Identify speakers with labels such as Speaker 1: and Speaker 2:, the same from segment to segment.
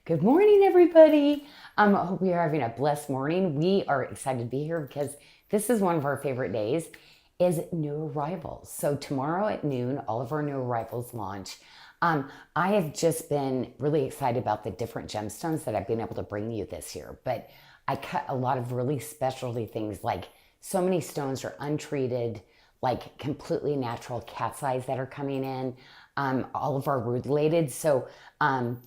Speaker 1: Good morning, everybody. I hope you're having a blessed morning. We are excited to be here because this is one of our favorite days, is new arrivals. So tomorrow at noon, all of our new arrivals launch. I have just been really excited about the different gemstones that I've been able to bring you this year. But I cut a lot of really specialty things, like so many stones are untreated, like completely natural cat's eyes that are coming in, all of our rutilated. So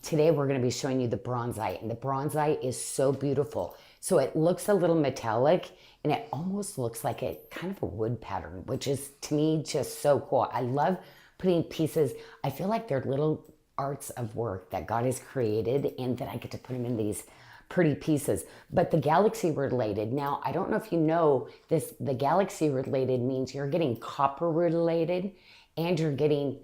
Speaker 1: today we're going to be showing you the bronzite, and the bronzite is so beautiful. So it looks a little metallic, and it almost looks like a kind of a wood pattern, which is to me just so cool. I love putting pieces. I feel like they're little arts of work that God has created, and that I get to put them in these pretty pieces. But the galaxy related, now I don't know if you know this, the galaxy related means you're getting copper related and you're getting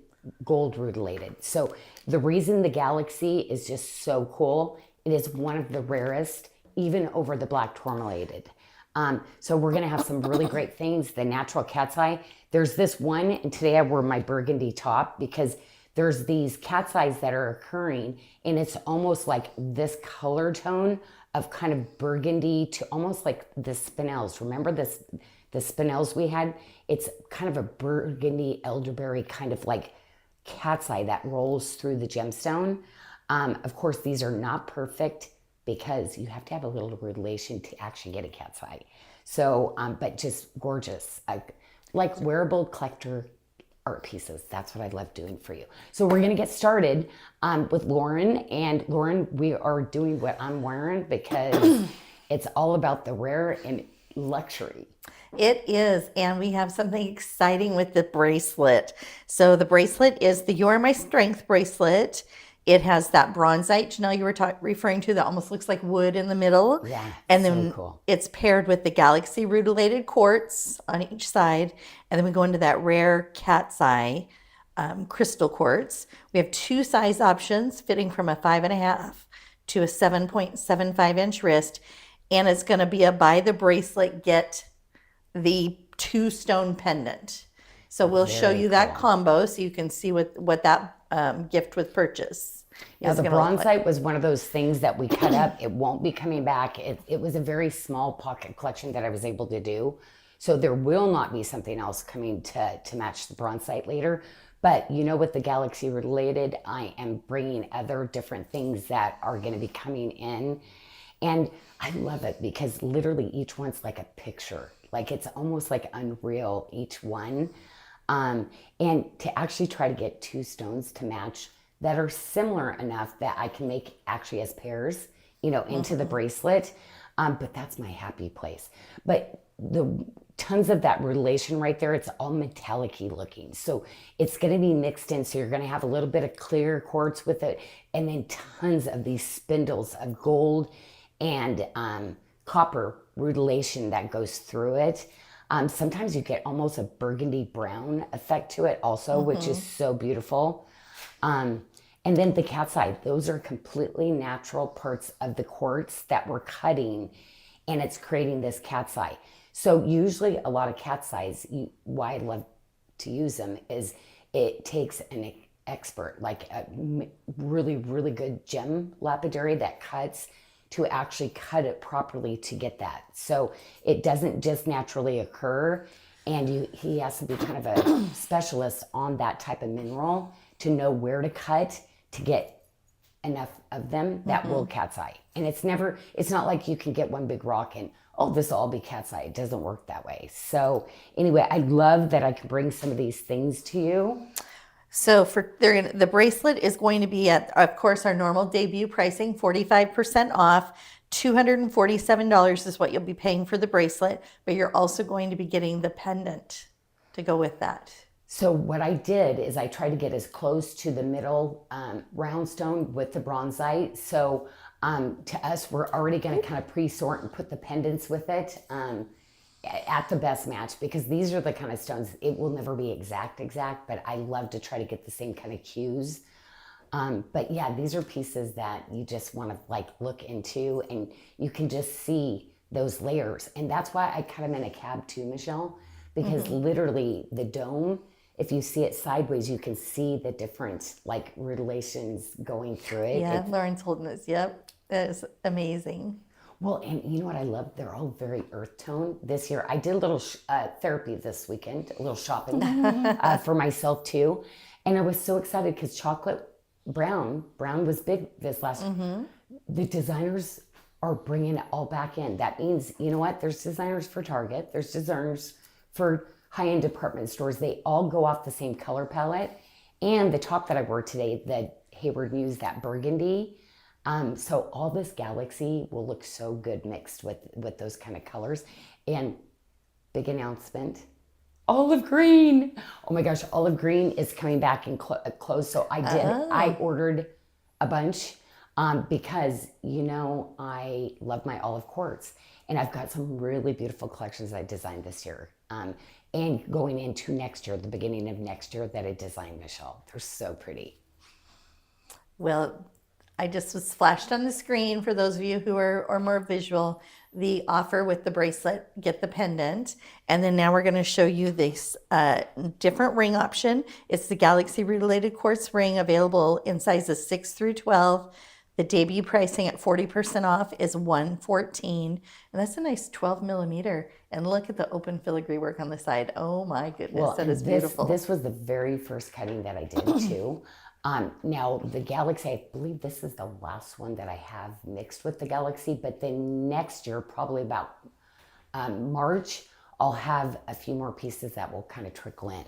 Speaker 1: gold rutilated. So the reason the galaxy is just so cool, it is one of the rarest, even over the black tourmalated. So we're going to have some really great things. The natural cat's eye. There's this one, and today I wore my burgundy top because there's these cat's eyes that are occurring, and it's almost like this color tone of kind of burgundy to almost like the spinels. Remember this, the spinels we had? It's kind of a burgundy elderberry kind of like cat's eye that rolls through the gemstone. Of course, these are not perfect because you have to have a little relation to actually get a cat's eye. So, but just gorgeous, like wearable collector art pieces. That's what I love doing for you. So we're going to get started with Lauren. And Lauren, we are doing what I'm wearing because it's all about the rare and luxury.
Speaker 2: It is, and we have something exciting with the bracelet. So the bracelet is the You're My Strength bracelet. It has that bronzite, Janyl, you were referring to, that almost looks like wood in the middle.
Speaker 1: Yeah,
Speaker 2: and
Speaker 1: so
Speaker 2: then
Speaker 1: cool.
Speaker 2: It's paired with the galaxy rutilated quartz on each side. And then we go into that rare cat's eye crystal quartz. We have two size options fitting from a 5.5 to a 7.75-inch wrist. And it's going to be a buy the bracelet, get the 2-stone pendant. So we'll show
Speaker 1: Very
Speaker 2: you that
Speaker 1: cool.
Speaker 2: combo so you can see what that gift with purchase
Speaker 1: Now,
Speaker 2: is
Speaker 1: the
Speaker 2: going to look
Speaker 1: bronzite
Speaker 2: like.
Speaker 1: was one of those things that we cut up. It won't be coming back. It was a very small pocket collection that I was able to do. So there will not be something else coming to match the bronzite later. But you know, with the galaxy related, I am bringing other different things that are going to be coming in. And I love it because literally each one's like a picture. Like it's almost like unreal, each one. And to actually try to get two stones to match that are similar enough that I can make actually as pairs, you know, into the bracelet. But that's my happy place. But the tons of that relation right there, it's all metallic-y looking. So it's going to be mixed in. So you're going to have a little bit of clear quartz with it, and then tons of these spindles of gold and copper rutilation that goes through it. Sometimes you get almost a burgundy brown effect to it also, which is so beautiful. And then the cat's eye, those are completely natural parts of the quartz that we're cutting, and it's creating this cat's eye. So usually a lot of cat's eyes, why I love to use them is it takes an expert, like a really, really good gem lapidary that cuts, to actually cut it properly to get that. So it doesn't just naturally occur, and he has to be kind of a specialist on that type of mineral to know where to cut to get enough of them that will cat's eye. And it's not like you can get one big rock and, oh, this will all be cat's eye. It doesn't work that way. So anyway, I love that I can bring some of these things to you.
Speaker 2: So the bracelet is going to be at, of course, our normal debut pricing, 45% off. $247 is what you'll be paying for the bracelet, but you're also going to be getting the pendant to go with that.
Speaker 1: So what I did is I tried to get as close to the middle round stone with the bronzite. So to us, we're already going to kind of pre-sort and put the pendants with it at the best match, because these are the kind of stones, it will never be exact, but I love to try to get the same kind of cues. But yeah, these are pieces that you just want to like look into, and you can just see those layers. And that's why I cut them in a cab too, Michelle, because literally the dome if you see it sideways, you can see the different like rutilations going through it.
Speaker 2: Yeah, Lauren's holding this. Yep, that is amazing.
Speaker 1: Well, and you know what I love? They're all very earth tone this year. I did a little therapy this weekend, a little shopping for myself too. And I was so excited because chocolate brown was big this last. The designers are bringing it all back in. That means, you know what? There's designers for Target. There's designers for high-end department stores. They all go off the same color palette. And the top that I wore today, the Hayward Muse, that burgundy, so all this galaxy will look so good mixed with those kind of colors. And big announcement, olive green. Oh my gosh, olive green is coming back in clothes. So I ordered a bunch because, you know, I love my olive quartz. And I've got some really beautiful collections I designed this year. And going into next year, the beginning of next year that I designed, Michelle. They're so pretty.
Speaker 2: Well, I just was flashed on the screen for those of you who are more visual, the offer with the bracelet, get the pendant. And then now we're going to show you this different ring option. It's the Galaxy Rutilated Quartz ring, available in sizes 6 through 12. The debut pricing at 40% off is $114. And that's a nice 12 millimeter. And look at the open filigree work on the side. Oh my goodness, that is beautiful.
Speaker 1: This was the very first cutting that I did too. Now the Galaxy, I believe this is the last one that I have mixed with the Galaxy, but then next year, probably about March, I'll have a few more pieces that will kind of trickle in.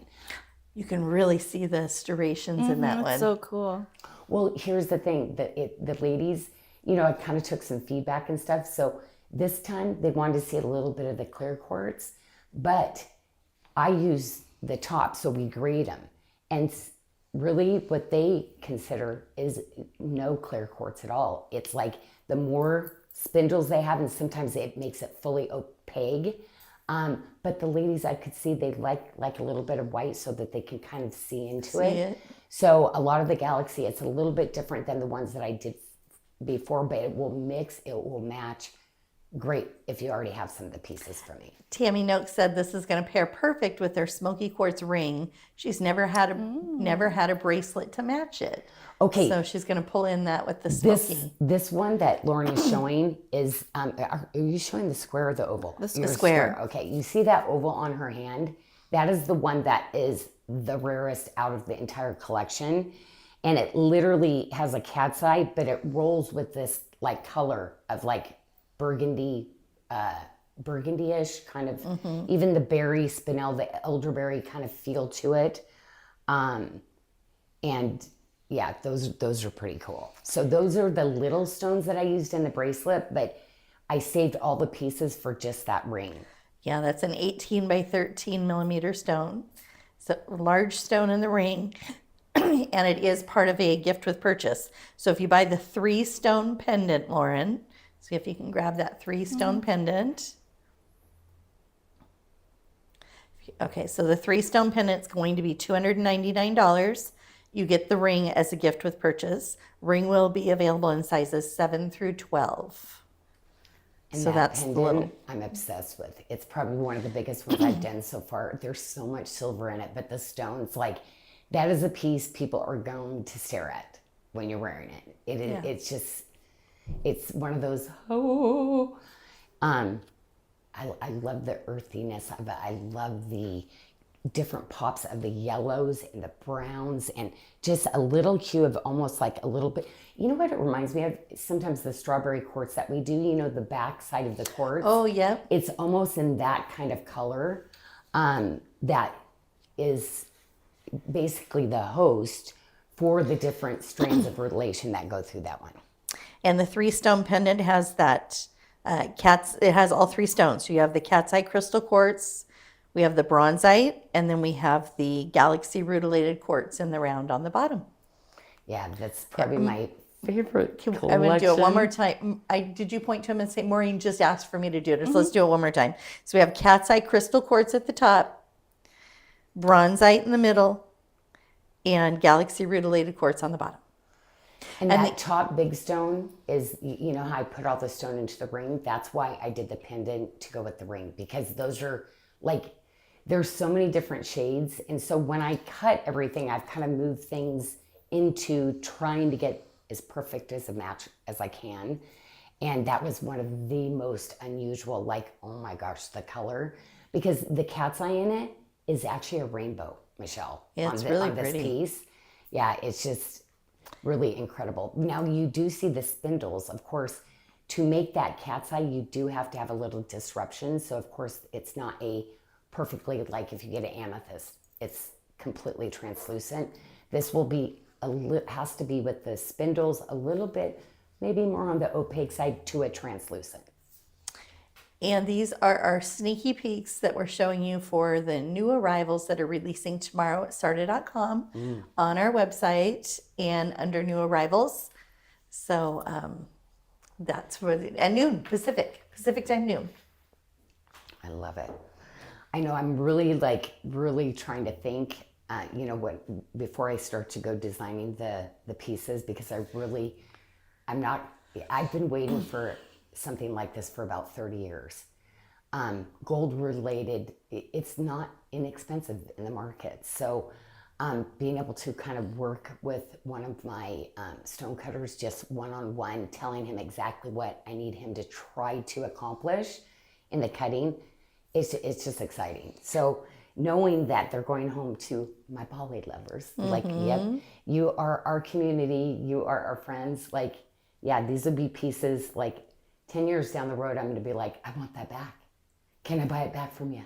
Speaker 2: You can really see the striations in that one.
Speaker 3: That's so cool.
Speaker 1: Well, here's the thing, the ladies, you know, I kind of took some feedback and stuff. So this time they wanted to see a little bit of the clear quartz, but I use the top, so we grade them. And really what they consider is no clear quartz at all. It's like the more spindles they have, and sometimes it makes it fully opaque. But the ladies, I could see they like a little bit of white so that they can kind of see into it. So a lot of the Galaxy, it's a little bit different than the ones that I did before, but it will mix, it will match great if you already have some of the pieces for me.
Speaker 2: Tammy Noakes said this is going to pair perfect with her smoky quartz ring. She's never had a bracelet to match it.
Speaker 1: Okay.
Speaker 2: So she's going to pull in that with the smoky.
Speaker 1: This one that Lauren is showing is, are you showing the square or the oval?
Speaker 2: The square.
Speaker 1: Okay. You see that oval on her hand? That is the one that is the rarest out of the entire collection. And it literally has a cat's eye, but it rolls with this like color of like burgundy, burgundy-ish kind of, even the berry, spinel, the elderberry kind of feel to it. And yeah, those are pretty cool. So those are the little stones that I used in the bracelet, but I saved all the pieces for just that ring.
Speaker 2: Yeah, that's an 18 by 13 millimeter stone. It's a large stone in the ring, and it is part of a gift with purchase. So if you buy the 3-stone pendant, Lauren, see if you can grab that 3-stone pendant. Okay, so the 3-stone pendant is going to be $299. You get the ring as a gift with purchase. Ring will be available in sizes 7 through 12.
Speaker 1: And
Speaker 2: so
Speaker 1: that
Speaker 2: that's
Speaker 1: pendant,
Speaker 2: the little.
Speaker 1: I'm obsessed with. It's probably one of the biggest ones I've done so far. There's so much silver in it, but the stones, like, that is a piece people are going to stare at when you're wearing it. It's just, it's one of those, I love the earthiness of it. I love the different pops of the yellows and the browns, and just a little hue of almost like a little bit, you know what it reminds me of? Sometimes the strawberry quartz that we do, you know, the back side of the quartz.
Speaker 2: Oh, yeah.
Speaker 1: It's almost in that kind of color. That is basically the host for the different strands of relation that go through that one.
Speaker 2: And the 3-stone pendant has that it has all 3 stones. So you have the cat's eye crystal quartz, we have the bronzite, and then we have the Galaxy Rutilated Quartz in the round on the bottom.
Speaker 1: Yeah, that's probably my favorite collection.
Speaker 2: I'm going to do it one more time. Did you point to him and say, Maureen just asked for me to do it. So let's do it one more time. So we have cat's eye crystal quartz at the top, bronzite in the middle, and Galaxy Rutilated Quartz on the bottom.
Speaker 1: And that top big stone is, you know how I put all the stone into the ring? That's why I did the pendant to go with the ring, because those are like, there's so many different shades. And so when I cut everything, I've kind of moved things into trying to get as perfect as a match as I can. And that was one of the most unusual, like, oh my gosh, the color. Because the cat's eye in it is actually a rainbow, Michelle,
Speaker 2: Yeah, it's really
Speaker 1: on this
Speaker 2: pretty.
Speaker 1: piece. Yeah, it's just really incredible. Now you do see the spindles. Of course, to make that cat's eye, you do have to have a little disruption. So of course, it's not a perfectly, like if you get an amethyst, it's completely translucent. This will be has to be with the spindles a little bit, maybe more on the opaque side to a translucent.
Speaker 2: And these are our sneaky peeks that we're showing you for the new arrivals that are releasing tomorrow at started.com on our website and under new arrivals. So that's really, and noon, Pacific time noon.
Speaker 1: I love it. I know I'm really trying to think, what before I start to go designing the pieces, because I've been waiting for something like this for about 30 years. Gold related, it's not inexpensive in the market. So being able to kind of work with one of my stone cutters, just one-on-one, telling him exactly what I need him to try to accomplish in the cutting, it's just exciting. So knowing that they're going home to my Bali lovers, like, yep, you are our community, you are our friends, like, yeah, these would be pieces like 10 years down the road, I'm going to be like, I want that back. Can I buy it back from you?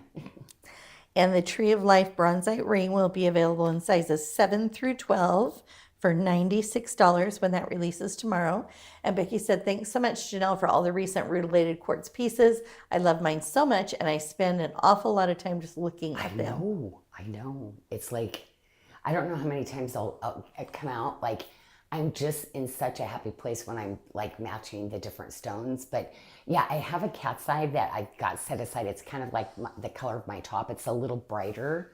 Speaker 2: And the Tree of Life bronzite ring will be available in sizes 7 through 12 for $96 when that releases tomorrow. And Becky said, thanks so much, Janyl, for all the recent rutilated quartz pieces. I love mine so much, and I spend an awful lot of time just looking at them.
Speaker 1: I know. It's like, I don't know how many times I'll come out. Like, I'm just in such a happy place when I'm like matching the different stones. But yeah, I have a cat's eye that I got set aside. It's kind of like the color of my top. It's a little brighter.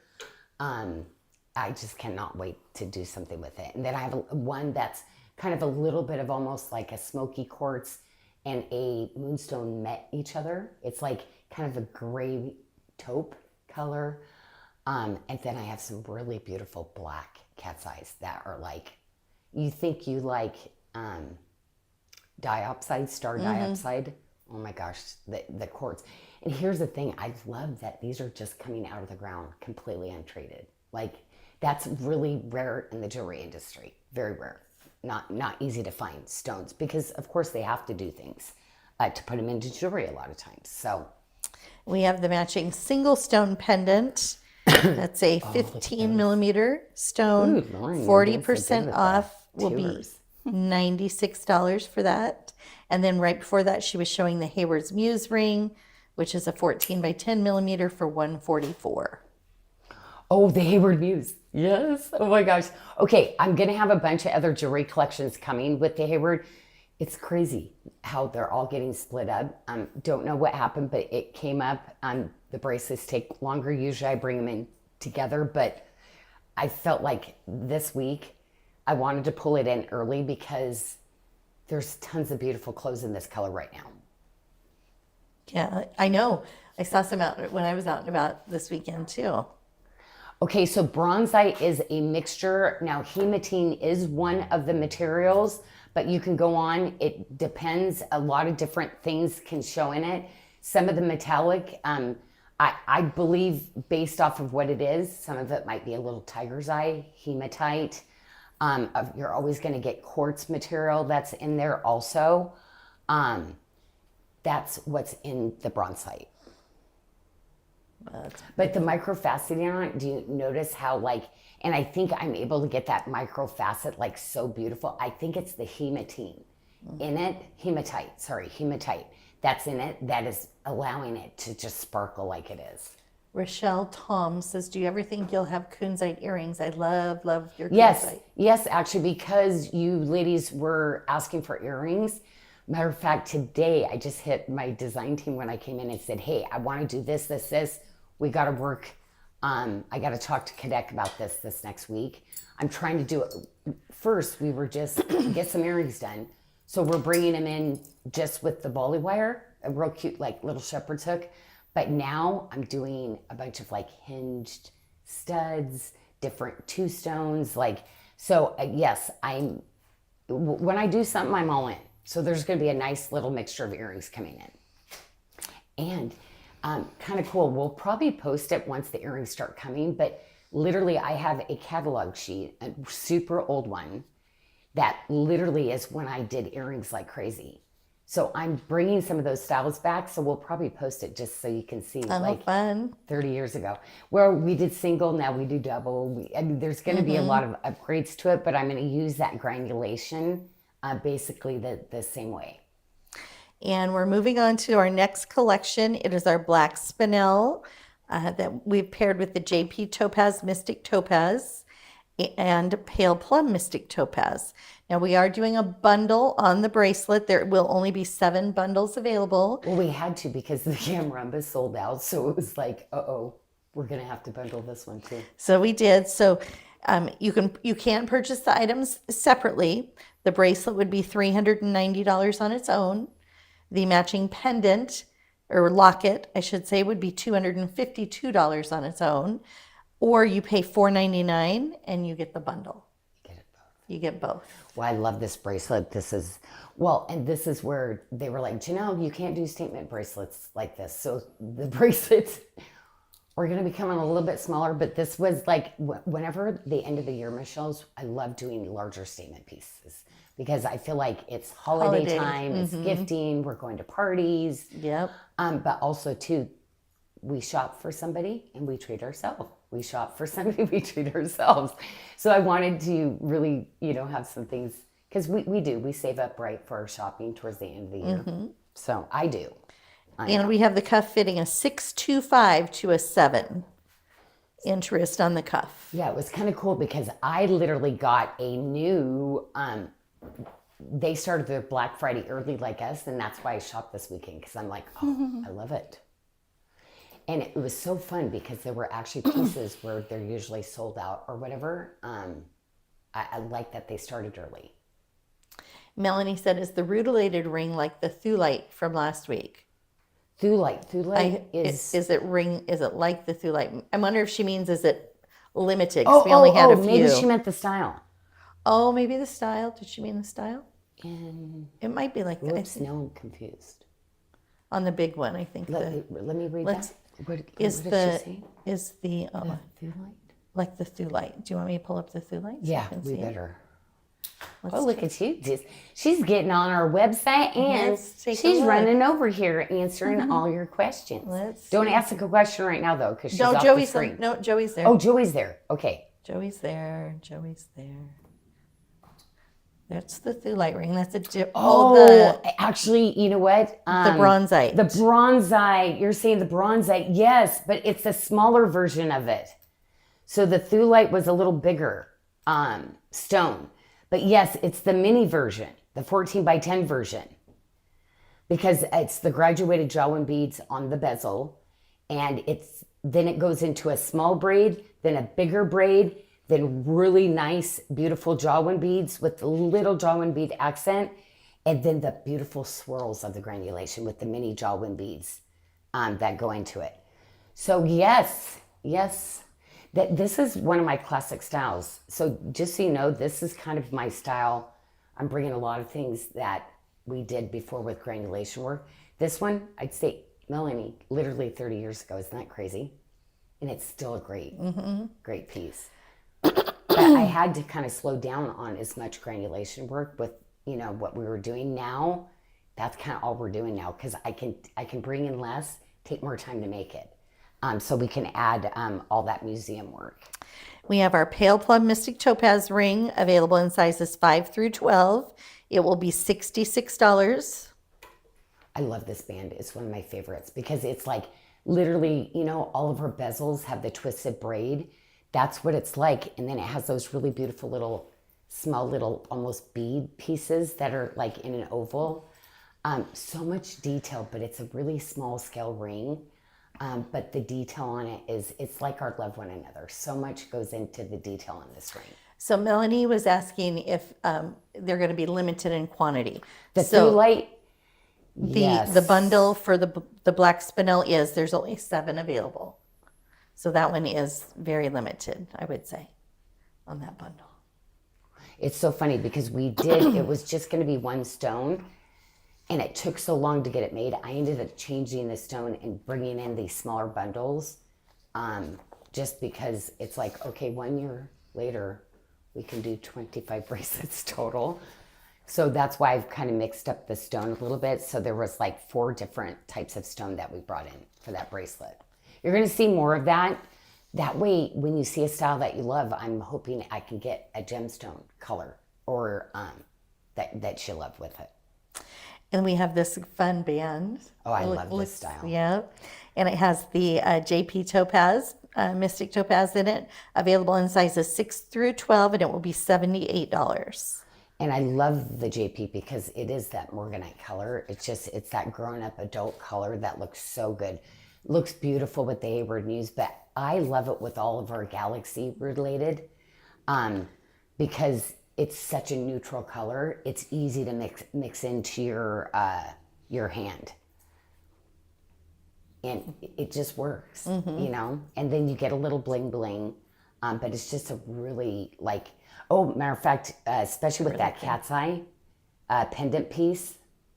Speaker 1: I just cannot wait to do something with it. And then I have one that's kind of a little bit of almost like a smoky quartz and a moonstone met each other. It's like kind of a gray taupe color. And then I have some really beautiful black cat's eyes that are like, you think you like star diopside. Oh my gosh, the quartz. And here's the thing, I love that these are just coming out of the ground completely untreated. Like, that's really rare in the jewelry industry. Very rare. Not easy to find stones, because of course they have to do things to put them into jewelry a lot of times. So
Speaker 2: we have the matching single stone pendant. That's a 15 millimeter stone.
Speaker 1: Ooh, Lauren,
Speaker 2: 40% off will be $96 for that. And then right before that, she was showing the Hayward's Muse ring, which is a 14 by 10 millimeter for $144.
Speaker 1: Oh, the Hayward Muse. Yes. Oh my gosh. Okay, I'm going to have a bunch of other jewelry collections coming with the Hayward. It's crazy how they're all getting split up. Don't know what happened, but it came up. The bracelets take longer. Usually I bring them in together, but I felt like this week I wanted to pull it in early because there's tons of beautiful clothes in this color right now.
Speaker 2: Yeah, I know. I saw some out when I was out and about this weekend too.
Speaker 1: Okay, so bronzite is a mixture. Now, hematine is one of the materials, but you can go on. It depends. A lot of different things can show in it. Some of the metallic, I believe, based off of what it is, some of it might be a little tiger's eye, hematite. You're always going to get quartz material that's in there also. That's what's in the bronzite. But the microfaceting on it, do you notice how and I think I'm able to get that microfacet so beautiful. I think it's the hematite that's in it that is allowing it to just sparkle like it is.
Speaker 2: Rochelle Tom says, do you ever think you'll have kunzite earrings? I love your
Speaker 1: kunzite. Yes, actually, because you ladies were asking for earrings. Matter of fact, today I just hit my design team when I came in and said, hey, I want to do this. We got to work. I got to talk to Kadek about this next week. I'm trying to do it. First, we were just get some earrings done. So we're bringing them in just with the volley wire, a real cute little shepherd's hook. But now I'm doing a bunch of like hinged studs, different two stones. Like, so yes, when I do something, I'm all in. So there's going to be a nice little mixture of earrings coming in. And kind of cool. We'll probably post it once the earrings start coming, but literally I have a catalog sheet, a super old one, that literally is when I did earrings like crazy. So I'm bringing some of those styles back. So we'll probably post it just so you can see, like
Speaker 2: fun.
Speaker 1: 30 years ago, where we did single, now we do double. I mean, there's going to be a lot of upgrades to it, but I'm going to use that granulation basically the same way.
Speaker 2: And we're moving on to our next collection. It is our black spinel that we've paired with the JP Topaz Mystic Topaz and Pale Plum Mystic Topaz. Now we are doing a bundle on the bracelet. There will only be 7 bundles available.
Speaker 1: Well, we had to because the Yamrumba sold out. So it was like, uh-oh, we're going to have to bundle this one too.
Speaker 2: So we did. So you can purchase the items separately. The bracelet would be $390 on its own. The matching pendant or locket, I should say, would be $252 on its own. Or you pay $499 and you get the bundle.
Speaker 1: Get it both.
Speaker 2: You get both.
Speaker 1: Well, I love this bracelet. This is, well, and this is where they were like, Janyl, you can't do statement bracelets like this. So the bracelets are going to be coming a little bit smaller, but this was like, whenever the end of the year, Michelle's, I love doing larger statement pieces because I feel like it's holiday time, it's gifting, we're going to parties.
Speaker 2: Yep.
Speaker 1: But also too, we shop for somebody and we treat ourselves. We shop for somebody, we treat ourselves. So I wanted to really, have some things, because we save up right for our shopping towards the end of the year. So I do.
Speaker 2: And we have the cuff fitting a 625 to a 7 inch wrist on the cuff.
Speaker 1: Yeah, it was kind of cool because I literally got a new, they started their Black Friday early like us, and that's why I shopped this weekend, because I'm like, oh, I love it. And it was so fun because there were actually pieces where they're usually sold out or whatever. I like that they started early.
Speaker 2: Melanie said, is the rutilated ring like the thulite from last week?
Speaker 1: Thulite is...
Speaker 2: Is it like the thulite? I wonder if she means, is it limited? Because we only had a few.
Speaker 1: Maybe she meant the style.
Speaker 2: Oh, maybe the style. Did she mean the style?
Speaker 1: And
Speaker 2: it might be like that.
Speaker 1: Oops, now I'm confused.
Speaker 2: On the big one, I think.
Speaker 1: Let me read that. What did she say?
Speaker 2: Is the
Speaker 1: thulite?
Speaker 2: Like the thulite. Do you want me to pull up the thulite?
Speaker 1: Yeah, we better. Look at you. She's getting on our website and she's running over here answering all your questions. Don't ask a question right now, though, because she's off the screen.
Speaker 2: No, Joey's there.
Speaker 1: Oh, Joey's there. Okay.
Speaker 2: Joey's there. That's the thulite ring. That's
Speaker 1: actually, you know what?
Speaker 2: The bronzite.
Speaker 1: The bronzite. You're saying the bronzite. Yes, but it's a smaller version of it. So the thulite was a little bigger stone. But yes, it's the mini version, the 14 by 10 version. Because it's the graduated jawin beads on the bezel. And then it goes into a small braid, then a bigger braid, then really nice, beautiful jawin beads with the little jawin bead accent, and then the beautiful swirls of the granulation with the mini jawin beads that go into it. So yes, this is one of my classic styles. So just so you know, this is kind of my style. I'm bringing a lot of things that we did before with granulation work. This one, I'd say, Melanie, literally 30 years ago. Isn't that crazy? And it's still a great piece. But I had to kind of slow down on as much granulation work with, what we were doing now. That's kind of all we're doing now, because I can bring in less, take more time to make it. So we can add all that museum work.
Speaker 2: We have our Pale Plum Mystic Topaz ring available in sizes 5 through 12. It will be $66.
Speaker 1: I love this band. It's one of my favorites because it's like literally, all of her bezels have the twisted braid. That's what it's like. And then it has those really beautiful small little almost bead pieces that are like in an oval. So much detail, but it's a really small scale ring. But the detail on it it's like our love one another. So much goes into the detail on this ring.
Speaker 2: So Melanie was asking if they're going to be limited in quantity.
Speaker 1: The thulite,
Speaker 2: The bundle for the black spinel there's only 7 available. So that one is very limited, I would say, on that bundle.
Speaker 1: It's so funny because it was just going to be one stone, and it took so long to get it made. I ended up changing the stone and bringing in these smaller bundles, just because it's like, okay, 1 year later, we can do 25 bracelets total. So that's why I've kind of mixed up the stone a little bit. So there was like 4 different types of stone that we brought in for that bracelet. You're going to see more of that. That way, when you see a style that you love, I'm hoping I can get a gemstone color or that you love with it.
Speaker 2: And we have this fun band.
Speaker 1: Oh, I love this style.
Speaker 2: Yeah. And it has the JP Topaz, Mystic Topaz in it, available in sizes 6 through 12, and it will be $78.
Speaker 1: And I love the JP because it is that morganite color. It's that grown-up adult color that looks so good. Looks beautiful with the Hayward Muse, but I love it with all of our Galaxy related, because it's such a neutral color. It's easy to mix into your hand, and it just works, you know. And then you get a little bling bling, but it's just a really matter of fact, especially with that cat's eye pendant piece.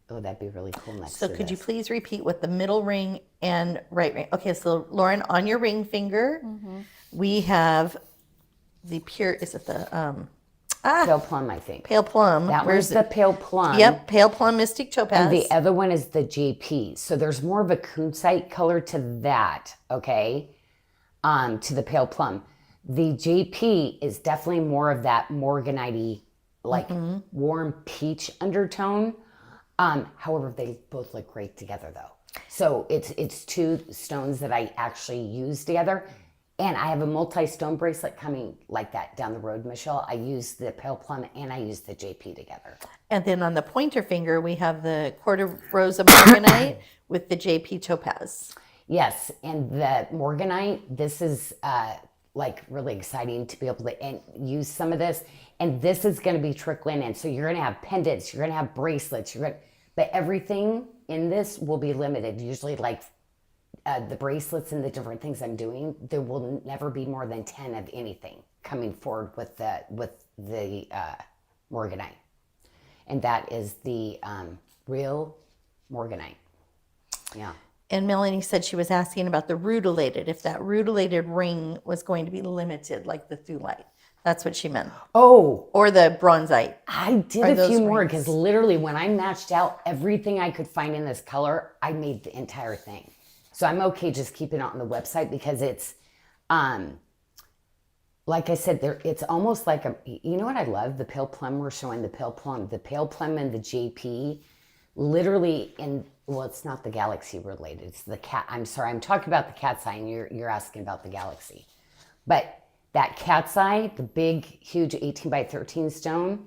Speaker 1: Oh, that'd be really cool next to
Speaker 2: So could you please repeat what the middle ring and right ring? Okay, so Lauren, on your ring finger, we have the pure, is it the
Speaker 1: pale plum, I think.
Speaker 2: pale plum?
Speaker 1: That one's the pale plum.
Speaker 2: Yep, pale plum Mystic Topaz.
Speaker 1: And the other one is the JP. So there's more of a kunzite color to that, okay? To the pale plum. The JP is definitely more of that morganite-y, warm peach undertone. However, they both look great together though. So it's 2 stones that I actually use together. And I have a multi-stone bracelet coming like that down the road, Michelle. I use the pale plum and I use the JP together.
Speaker 2: And then on the pointer finger, we have the quarter rosa morganite with the JP Topaz.
Speaker 1: Yes, and the morganite, this is really exciting to be able to use some of this. And this is going to be trickling in. So you're going to have pendants, you're going to have bracelets, but everything in this will be limited. Usually the bracelets and the different things I'm doing, there will never be more than 10 of anything coming forward with the morganite. And that is the real morganite. Yeah.
Speaker 2: And Melanie said she was asking about the rutilated, if that rutilated ring was going to be limited like the thulite. That's what she meant.
Speaker 1: Oh.
Speaker 2: Or the bronzite.
Speaker 1: I did a few more because literally when I matched out everything I could find in this color, I made the entire thing. So I'm okay just keeping it on the website because it's, like I said, it's almost like you know what I love? The pale plum, we're showing the pale plum and the JP, literally it's not the Galaxy related. It's the cat. I'm sorry, I'm talking about the cat's eye and you're asking about the Galaxy. But that cat's eye, the big, huge 18 by 13 stone,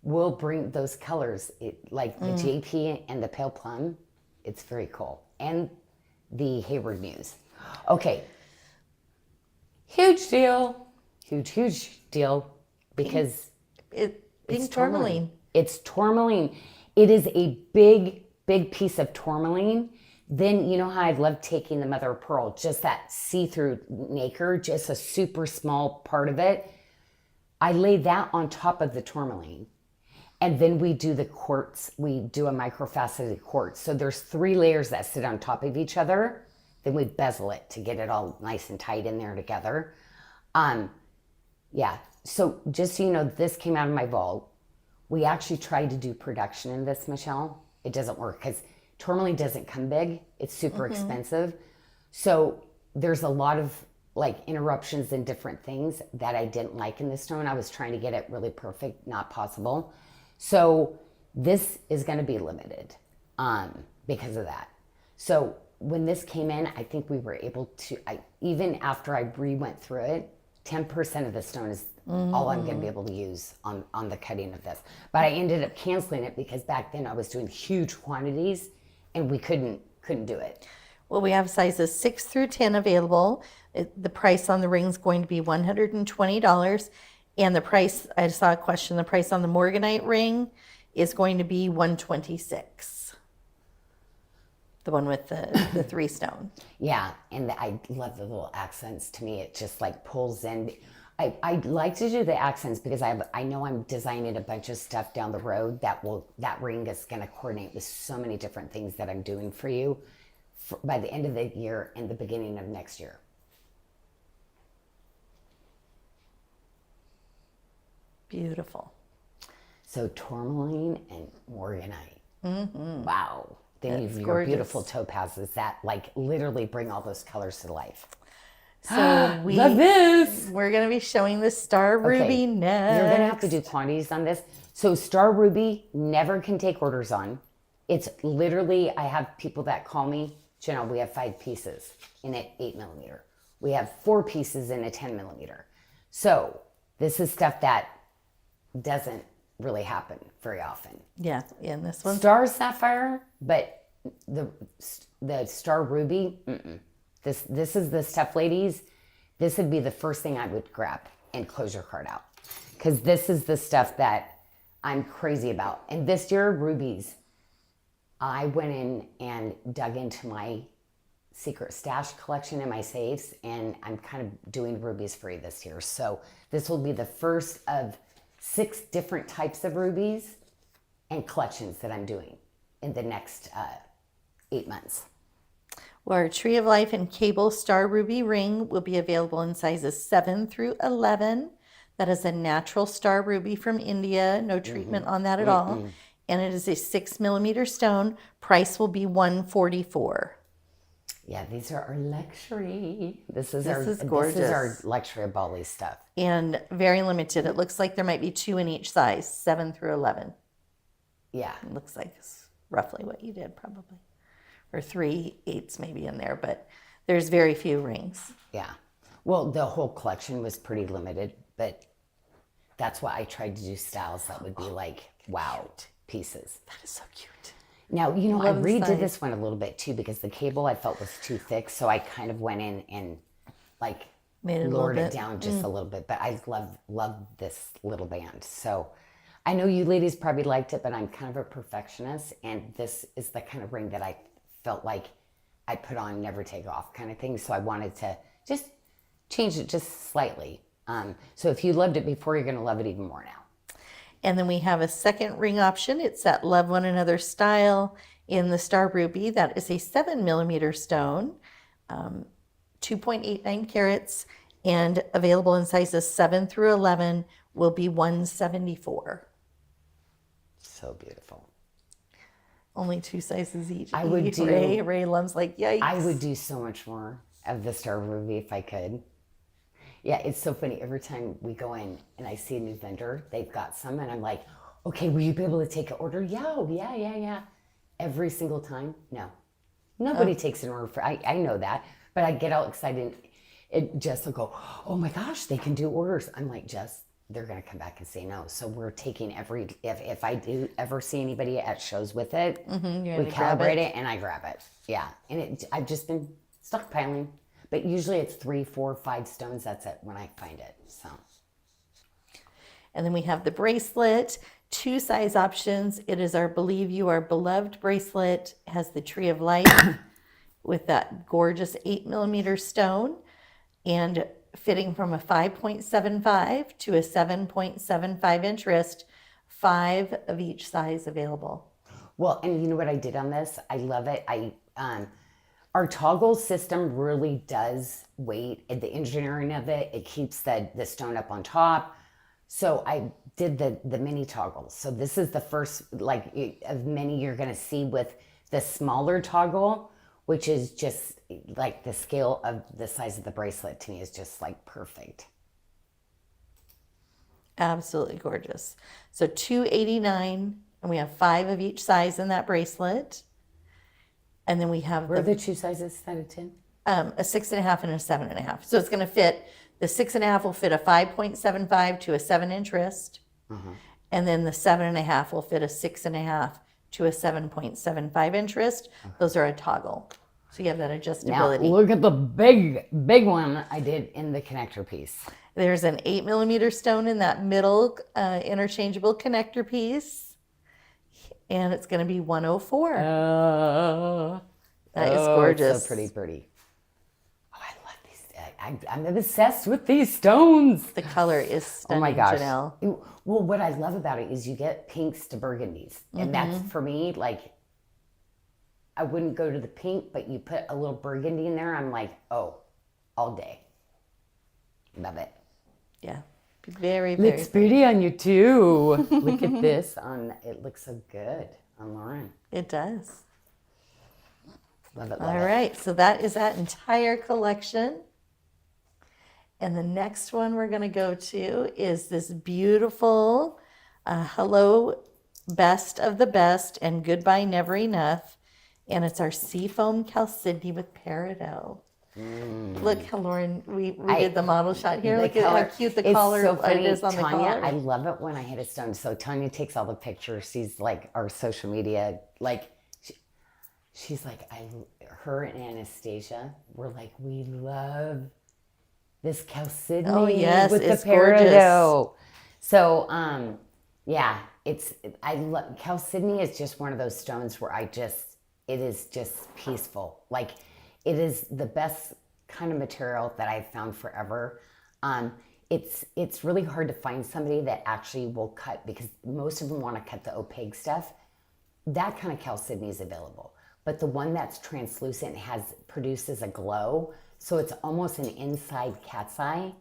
Speaker 1: will bring those colors. The JP and the pale plum, it's very cool. And the Hayward Muse. Okay. Huge deal. Huge deal because
Speaker 2: it's tourmaline.
Speaker 1: It's tourmaline. It is a big piece of tourmaline. Then you know how I love taking the mother of pearl, just that see-through nacre, just a super small part of it. I lay that on top of the tourmaline. And then we do the quartz. We do a microfaceted quartz. So there's 3 layers that sit on top of each other. Then we bezel it to get it all nice and tight in there together. Yeah. So just so you know, this came out of my vault. We actually tried to do production in this, Michelle. It doesn't work because tourmaline doesn't come big. It's super expensive. So there's a lot of interruptions and different things that I didn't like in this stone. I was trying to get it really perfect, not possible. So this is going to be limited because of that. So when this came in, I think we were able to, even after I went through it, 10% of the stone is all I'm going to be able to use on the cutting of this. But I ended up canceling it because back then I was doing huge quantities and we couldn't do it.
Speaker 2: Well, we have sizes 6 through 10 available. The price on the ring is going to be $120. And the price, I saw a question, the price on the morganite ring is going to be $126. the one with the 3 stone.
Speaker 1: Yeah, and I love the little accents. To me, it just like pulls in. I like to do the accents because I know I'm designing a bunch of stuff down the road that ring is going to coordinate with so many different things that I'm doing for you by the end of the year and the beginning of next year.
Speaker 2: Beautiful.
Speaker 1: So tourmaline and morganite. Wow. Then you've your
Speaker 2: gorgeous.
Speaker 1: beautiful topazes that like literally bring all those colors to life.
Speaker 2: So
Speaker 1: Love this.
Speaker 2: we're going to be showing the Star Ruby next.
Speaker 1: You're going to have to do quantities on this. So Star Ruby never can take orders on. It's literally, I have people that call me, Janyl, we have 5 pieces in an 8mm. We have 4 pieces in a 10mm. So this is stuff that doesn't really happen very often.
Speaker 2: Yeah, in this one.
Speaker 1: Star Sapphire, but the Star Ruby, This is the stuff, ladies. This would be the first thing I would grab and close your cart out. Because this is the stuff that I'm crazy about. And this year, rubies, I went in and dug into my secret stash collection in my safes, and I'm kind of doing rubies free this year. So this will be the first of 6 different types of rubies and collections that I'm doing in the next 8 months.
Speaker 2: Well, our Tree of Life and Cable Star Ruby ring will be available in sizes 7 through 11. That is a natural star ruby from India. No treatment on that at all. And it is a 6mm stone. Price will be $144.
Speaker 1: Yeah, these are our luxury. This is
Speaker 2: gorgeous.
Speaker 1: This is our luxury of Bali stuff.
Speaker 2: And very limited. It looks like there might be 2 in each size, 7 through 11.
Speaker 1: Yeah.
Speaker 2: It looks like it's roughly what you did, probably. Or 3 8s maybe in there, but there's very few rings.
Speaker 1: Yeah. Well, the whole collection was pretty limited, but that's why I tried to do styles that would be like, wow, pieces.
Speaker 2: That is so cute.
Speaker 1: Now, you know, I
Speaker 2: Love the
Speaker 1: redid
Speaker 2: size.
Speaker 1: this one a little bit too because the cable I felt was too thick. So I kind of went in and like
Speaker 2: Made it a
Speaker 1: lowered
Speaker 2: little
Speaker 1: it
Speaker 2: bit.
Speaker 1: down just a little bit. But I love this little band. So I know you ladies probably liked it, but I'm kind of a perfectionist. And this is the kind of ring that I felt like I put on, never take off kind of thing. So I wanted to just change it just slightly. So if you loved it before, you're going to love it even more now.
Speaker 2: And then we have a second ring option. It's that Love One Another style in the Star Ruby. That is a 7mm stone, 2.89 carats, and available in sizes 7 through 11 will be $174.
Speaker 1: So beautiful.
Speaker 2: Only 2 sizes each.
Speaker 1: I would do-
Speaker 2: Ray Lum's like, yikes.
Speaker 1: I would do so much more of the Star Ruby if I could. Yeah, it's so funny. Every time we go in and I see a new vendor, they've got some, and I'm like, okay, will you be able to take an order? Yeah. Every single time, no. Nobody takes an order for, I know that, but I get all excited. Jess will go, oh my gosh, they can do orders. I'm like, Jess, they're going to come back and say no. So we're taking if I do ever see anybody at shows with it, we calibrate it and I grab it. Yeah. And I've just been stockpiling, but usually it's 3, 4, 5 stones. That's it when I find it. So.
Speaker 2: And then we have the bracelet, 2 size options. It is our Believe You Are Beloved bracelet. It has the Tree of Life with that gorgeous 8mm stone and fitting from a 5.75 to a 7.75 inch wrist, 5 of each size available.
Speaker 1: Well, and you know what I did on this? I love it. Our toggle system really does weight. The engineering of it, it keeps the stone up on top. So I did the mini toggle. So this is the first of many you're going to see with the smaller toggle, which is just like the scale of the size of the bracelet to me is just like perfect.
Speaker 2: Absolutely gorgeous. So $289, and we have 5 of each size in that bracelet. And then we have
Speaker 1: Where are the 2 sizes that it's in?
Speaker 2: a 6.5 and a 7.5. So it's going to fit, the 6.5 will fit a 5.75 to a 7 inch wrist. And then the 7.5 will fit a 6.5 to a 7.75 inch wrist. Those are a toggle. So you have that
Speaker 1: Now
Speaker 2: adjustability.
Speaker 1: look at the big one I did in the connector piece.
Speaker 2: There's an 8mm stone in that middle interchangeable connector piece. And it's going to be $104. That is
Speaker 1: It's so
Speaker 2: gorgeous.
Speaker 1: pretty, pretty. Oh, I love these. I'm obsessed with these stones.
Speaker 2: The color is
Speaker 1: Oh my
Speaker 2: stunning,
Speaker 1: gosh.
Speaker 2: Janyl.
Speaker 1: Well, what I love about it is you get pinks to burgundies. And that's for me, like, I wouldn't go to the pink, but you put a little burgundy in there, I'm like, oh, all day. Love it.
Speaker 2: Yeah. Very, very
Speaker 1: Looks pretty on you too. Look at this on, it looks so good on Lauren.
Speaker 2: It does.
Speaker 1: Love it, love
Speaker 2: All
Speaker 1: it.
Speaker 2: right. So that is that entire collection. And the next one we're going to go to is this beautiful Hello Best of the Best and Goodbye Never Enough. And it's our Seafoam Chalcedony with Peridot. Look how Lauren, we did the model shot here. Look at how cute the collar
Speaker 1: so funny.
Speaker 2: is on
Speaker 1: Tanya,
Speaker 2: the collar.
Speaker 1: I love it when I hit a stone. So Tanya takes all the pictures. She's like our social media, like she's like, her and Anastasia were like, we love this chalcedony
Speaker 2: Oh, yes,
Speaker 1: with
Speaker 2: it's
Speaker 1: the peridot.
Speaker 2: gorgeous.
Speaker 1: So yeah, I love chalcedony is just one of those stones where it is just peaceful. Like it is the best kind of material that I've found forever. It's really hard to find somebody that actually will cut, because most of them want to cut the opaque stuff. That kind of chalcedony is available, but the one that's translucent produces a glow, so it's almost an inside cat's eye.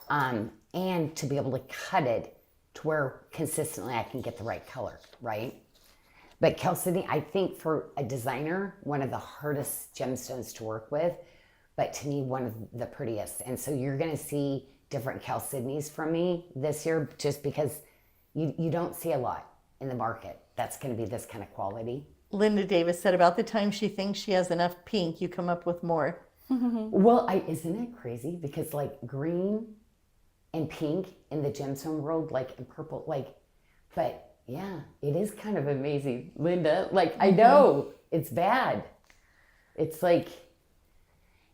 Speaker 1: And to be able to cut it to where consistently I can get the right color, right? But chalcedony, I think for a designer, one of the hardest gemstones to work with, but to me, one of the prettiest. And so you're going to see different chalcedonies from me this year, just because you don't see a lot in the market that's going to be this kind of quality.
Speaker 2: Linda Davis said about the time she thinks she has enough pink, you come up with more.
Speaker 1: Well, isn't it crazy? Because like green and pink in the gemstone world, like and purple, like, but yeah, it is kind of amazing, Linda. Like, I know it's bad. It's like,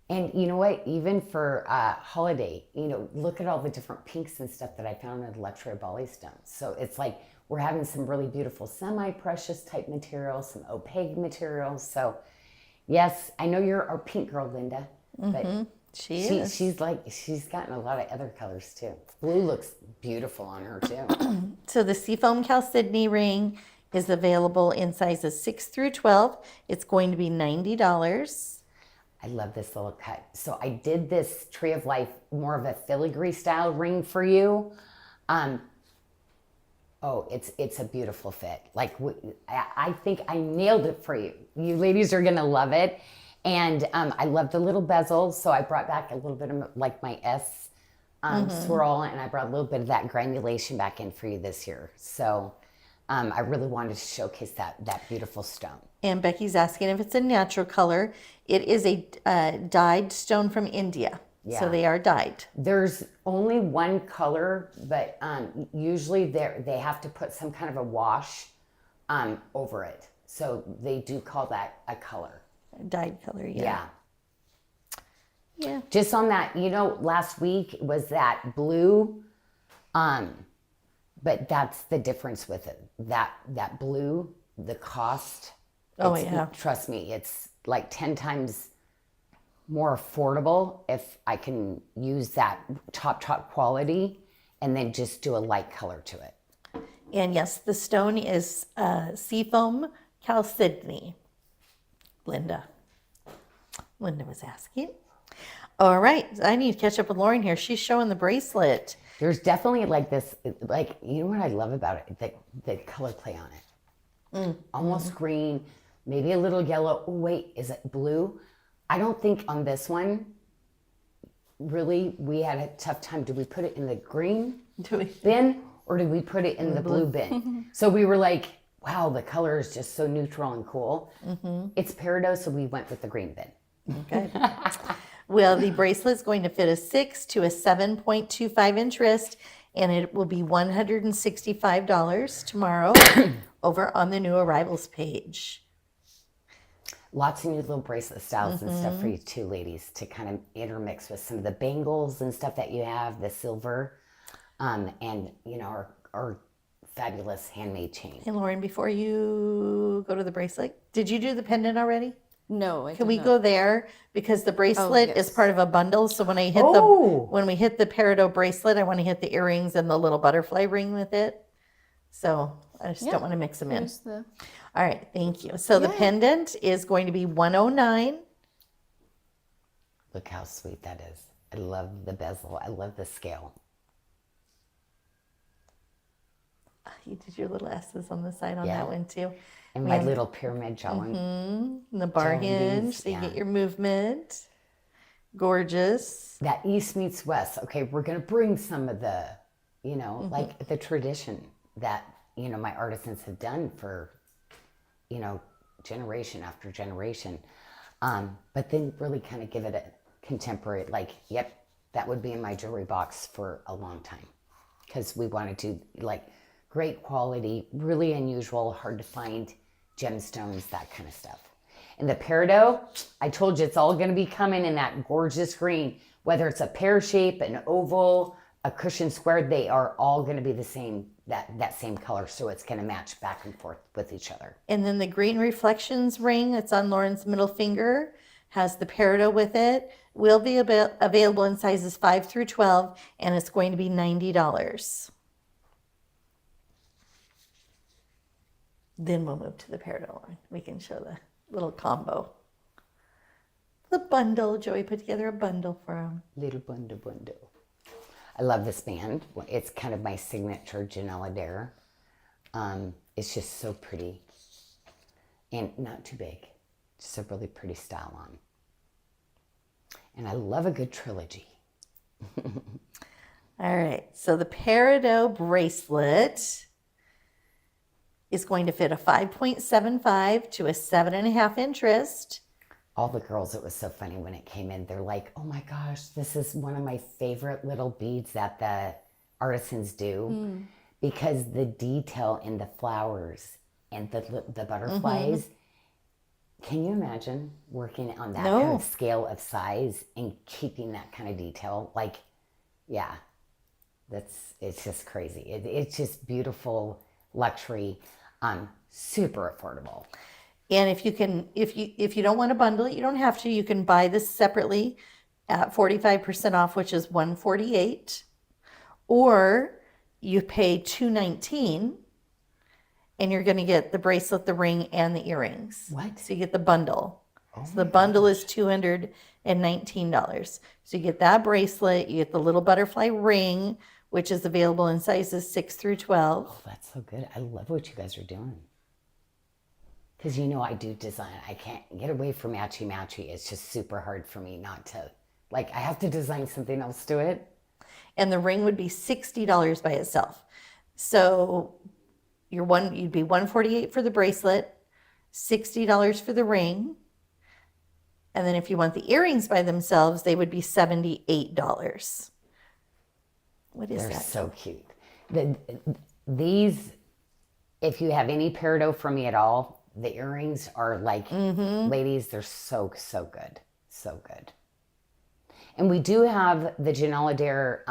Speaker 1: and you know what? Even for holiday, look at all the different pinks and stuff that I found in the Electro Bali stones. So it's like we're having some really beautiful semi-precious type materials, some opaque materials. So yes, I know you're our pink girl, Linda, but she's gotten a lot of other colors too. Blue looks beautiful on her too.
Speaker 2: So the Seafoam Chalcedony ring is available in sizes 6 through 12. It's going to be $90.
Speaker 1: I love this little cut. So I did this Tree of Life, more of a filigree style ring for you. It's a beautiful fit. Like I think I nailed it for you. You ladies are gonna love it. And I love the little bezel, so I brought back a little bit of like my S swirl, and I brought a little bit of that granulation back in for you this year. So I really wanted to showcase that beautiful stone.
Speaker 2: And Becky's asking if it's a natural color. It is a dyed stone from India.
Speaker 1: Yeah.
Speaker 2: So they are dyed.
Speaker 1: There's only one color, but usually they have to put some kind of a wash over it. So they do call that a color.
Speaker 2: Dyed color, yeah. Yeah.
Speaker 1: Just on that, last week was that blue, but that's the difference with it. That blue, the cost.
Speaker 2: Oh, yeah.
Speaker 1: Trust me, it's like 10 times more affordable if I can use that top quality and then just do a light color to it.
Speaker 2: And yes, the stone is Seafoam Chalcedony. Linda was asking. All right, I need to catch up with Lauren here. She's showing the bracelet.
Speaker 1: There's definitely like this, like, you know what I love about it? The color play on it. Almost green, maybe a little yellow. Oh, wait, is it blue? I don't think on this one, really, we had a tough time. Did we put it in the green bin or did we put it in the blue bin? So we were like, wow, the color is just so neutral and cool. It's peridot, so we went with the green bin.
Speaker 2: Okay. Well, the bracelet is going to fit a 6 to a 7.25 inch wrist, and it will be $165 tomorrow over on the new arrivals page.
Speaker 1: Lots of new little bracelet styles and stuff for you too, ladies, to kind of intermix with some of the bangles and stuff that you have, the silver, and our fabulous handmade chain.
Speaker 2: Hey, Lauren, before you go to the bracelet, did you do the pendant already?
Speaker 3: No, I
Speaker 2: Can
Speaker 3: did
Speaker 2: we
Speaker 3: not.
Speaker 2: go there? Because the bracelet is
Speaker 3: yes.
Speaker 2: part of a bundle. So when I hit
Speaker 1: Oh.
Speaker 2: when we hit the peridot bracelet, I want to hit the earrings and the little butterfly ring with it. So I just
Speaker 3: Yeah.
Speaker 2: don't want to mix them in.
Speaker 3: Here's the.
Speaker 2: All right, thank you. So the
Speaker 3: Yeah.
Speaker 2: pendant is going to be 109.
Speaker 1: Look how sweet that is. I love the bezel. I love the scale.
Speaker 2: You did your little S's on the side on
Speaker 1: Yeah.
Speaker 2: that one too.
Speaker 1: And
Speaker 2: We
Speaker 1: my
Speaker 2: have-
Speaker 1: little pyramid jawline.
Speaker 2: And the bar
Speaker 1: Jawline
Speaker 2: hinge,
Speaker 1: beads,
Speaker 2: so you
Speaker 1: yeah.
Speaker 2: get your movement. Gorgeous.
Speaker 1: That East meets West. Okay, we're going to bring some of the, like the tradition that, my artisans have done for, generation after generation. But then really kind of give it a contemporary, like, yep, that would be in my jewelry box for a long time. Because we wanted to, like, great quality, really unusual, hard to find gemstones, that kind of stuff. And the peridot, I told you it's all going to be coming in that gorgeous green. Whether it's a pear shape, an oval, a cushion square, they are all going to be the same, that same color. So it's going to match back and forth with each other.
Speaker 2: And then the green reflections ring that's on Lauren's middle finger has the peridot with it. Will be available in sizes 5 through 12, and it's going to be $90. Then we'll move to the peridot one. We can show the little combo. The bundle. Joey put together a bundle for him.
Speaker 1: Little bundle. I love this band. It's kind of my signature Janyl Adair. It's just so pretty and not too big. Just a really pretty style on. And I love a good trilogy.
Speaker 2: All right. So the peridot bracelet is going to fit a 5.75 to a 7.5 inch wrist.
Speaker 1: All the girls, it was so funny when it came in. They're like, oh my gosh, this is one of my favorite little beads that the artisans do. Because the detail in the flowers and the butterflies, can you imagine working on that kind of scale of size and keeping that kind of detail? Like, yeah, it's just crazy. It's just beautiful luxury, super affordable.
Speaker 2: And if you don't want to bundle it, you don't have to. You can buy this separately at 45% off, which is $148, or you pay $219, and you're going to get the bracelet, the ring, and the earrings.
Speaker 1: What?
Speaker 2: So you get the bundle. So the bundle is $219. So you get that bracelet, you get the little butterfly ring, which is available in sizes 6 through 12.
Speaker 1: Oh, that's so good. I love what you guys are doing. Because I do design. I can't get away from matchy-matchy. It's just super hard for me not to, like, I have to design something else to it.
Speaker 2: And the ring would be $60 by itself. So you'd be $148 for the bracelet, $60 for the ring. And then if you want the earrings by themselves, they would be $78. What is
Speaker 1: They're
Speaker 2: that?
Speaker 1: so cute. These, if you have any peridot from me at all, the earrings are like, ladies, they're so, so good. So good. And we do have the Janyl Adair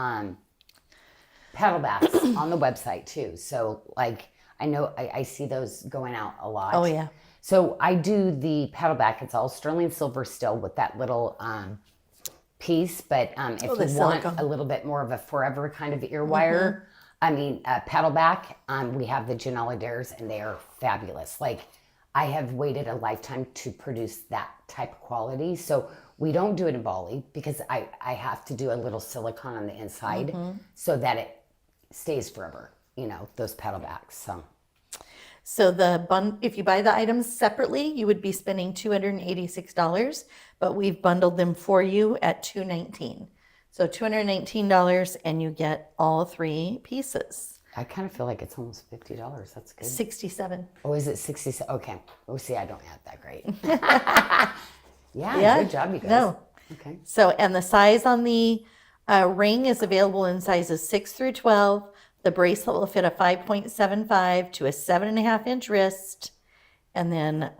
Speaker 1: paddle backs on the website too. So like, I know I see those going out a lot.
Speaker 2: Oh, yeah.
Speaker 1: So I do the paddle back. It's all sterling silver still with that little piece. But if you want
Speaker 2: silicone.
Speaker 1: a little bit more of a forever kind of ear wire, paddle back, we have the Janyl Adairs, and they are fabulous. Like, I have waited a lifetime to produce that type of quality. So we don't do it in Bali because I have to do a little silicone on the inside so that it stays forever, those paddle backs.
Speaker 2: So if you buy the items separately, you would be spending $286, but we've bundled them for you at $219. So $219, and you get all 3 pieces.
Speaker 1: I kind of feel like it's almost $50. That's good.
Speaker 2: 67.
Speaker 1: Oh, is it 67? Okay. Oh, see, I don't have that great. Yeah, good job, you guys.
Speaker 2: No.
Speaker 1: Okay.
Speaker 2: So, and the size on the ring is available in sizes 6 through 12. The bracelet will fit a 5.75 to a 7.5 inch wrist. And then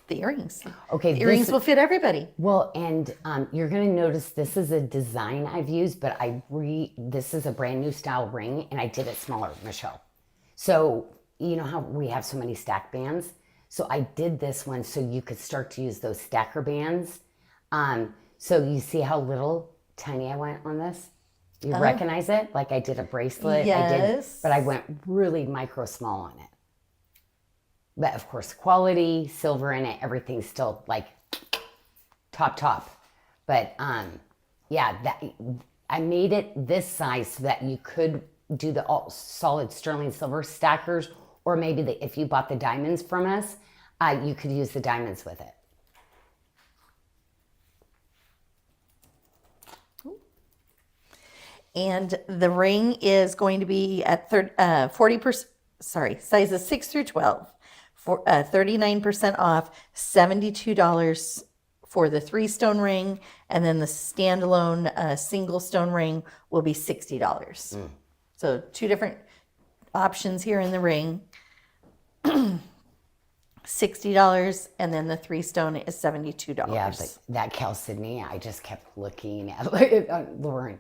Speaker 2: the earrings.
Speaker 1: Okay.
Speaker 2: The earrings will fit everybody.
Speaker 1: Well, and you're going to notice this is a design I've used, but this is a brand new style ring, and I did it smaller, Michelle. So, you know how we have so many stack bands? So I did this one so you could start to use those stacker bands. So you see how little tiny I went on this? You recognize it? Like I did a bracelet.
Speaker 2: Yes.
Speaker 1: But I went really micro small on it. But of course, quality, silver in it, everything's still like top. But yeah, that I made it this size so that you could do the all solid sterling silver stackers, or maybe if you bought the diamonds from us, you could use the diamonds with it.
Speaker 2: And the ring is going to be at 40%, sizes 6 through 12, for 39% off, $72 for the 3-stone ring, and then the standalone single stone ring will be $60. So 2 different options here in the ring. $60, and then the 3-stone is $72.
Speaker 1: Yeah, but that Chalcedony, I just kept looking at Lauren.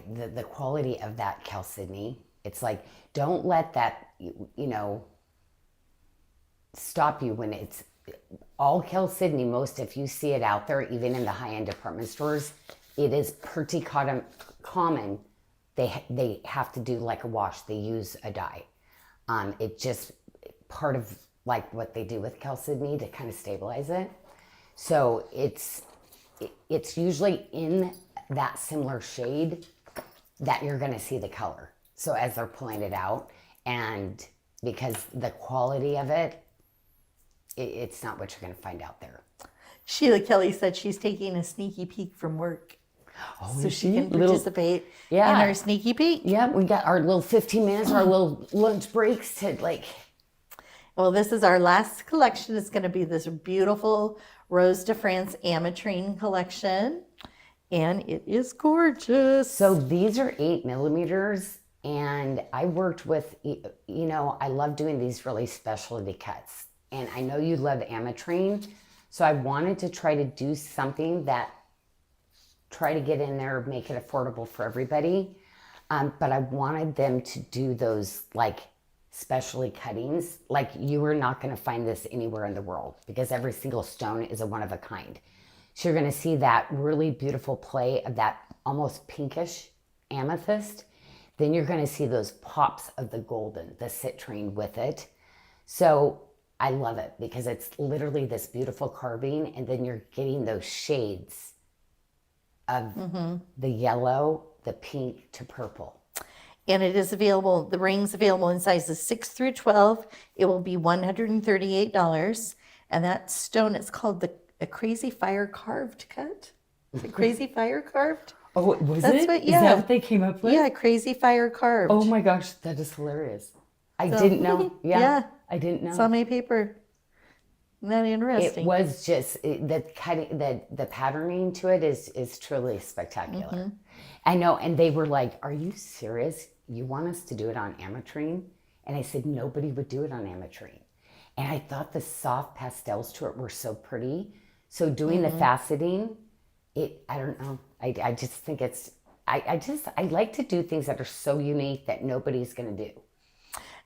Speaker 1: The quality of that Chalcedony, it's like, don't let that, stop you when it's all Chalcedony. Most, if you see it out there, even in the high-end department stores, it is pretty common. They have to do like a wash. They use a dye. It just part of like what they do with Chalcedony to kind of stabilize it. So it's usually in that similar shade that you're going to see the color. So as they're pulling it out, and because the quality of it's not what you're going to find out there.
Speaker 2: Sheila Kelly said she's taking a sneaky peek from work.
Speaker 1: Oh,
Speaker 2: so she can participate in our sneaky peek.
Speaker 1: Yeah, we got our little 15 minutes, our little lunch breaks to like.
Speaker 2: Well, this is our last collection. It's going to be this beautiful Rose de France ametrine collection. And it is gorgeous.
Speaker 1: So these are 8 millimeters. And I worked with, I love doing these really specialty cuts. And I know you love ametrine. So I wanted to try to do something that try to get in there, make it affordable for everybody. But I wanted them to do those like specialty cuttings. Like you are not going to find this anywhere in the world because every single stone is a one of a kind. So you're going to see that really beautiful play of that almost pinkish amethyst. Then you're going to see those pops of the golden, the citrine with it. So I love it because it's literally this beautiful carving, and then you're getting those shades of the yellow, the pink to purple.
Speaker 2: And it is available, the ring's available in sizes 6 through 12. It will be $138. And that stone is called a Crazy Fire Carved cut. Is it Crazy Fire Carved?
Speaker 1: Oh, was
Speaker 2: That's
Speaker 1: it?
Speaker 2: What,
Speaker 1: yeah. Is that what they came up with?
Speaker 2: Yeah, Crazy Fire Carved.
Speaker 1: Oh my gosh, that is hilarious. I didn't know. Yeah, I didn't know.
Speaker 2: It's on my paper. Isn't that interesting?
Speaker 1: It was just the cutting, the patterning to it is truly spectacular. I know, and they were like, "Are you serious? You want us to do it on ametrine?" And I said, "Nobody would do it on ametrine." And I thought the soft pastels to it were so pretty. So doing the faceting, I don't know. I just think I like to do things that are so unique that nobody's going to do.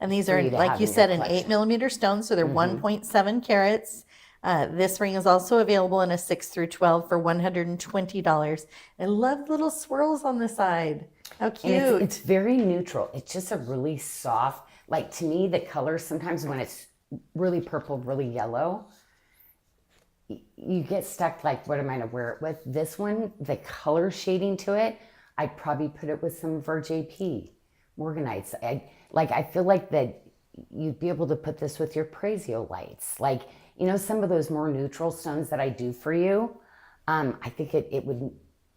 Speaker 2: And these are, like you said, an 8 millimeter stone, so they're 1.7 carats. This ring is also available in a 6 through 12 for $120. I love little swirls on the side. How cute.
Speaker 1: And it's very neutral. It's just a really soft, like to me, the color sometimes when it's really purple, really yellow, you get stuck like, what am I going to wear it with? This one, the color shading to it, I'd probably put it with some of our JP Morganites. I feel like that you'd be able to put this with your Prezio lights. Like, some of those more neutral stones that I do for you, I think it would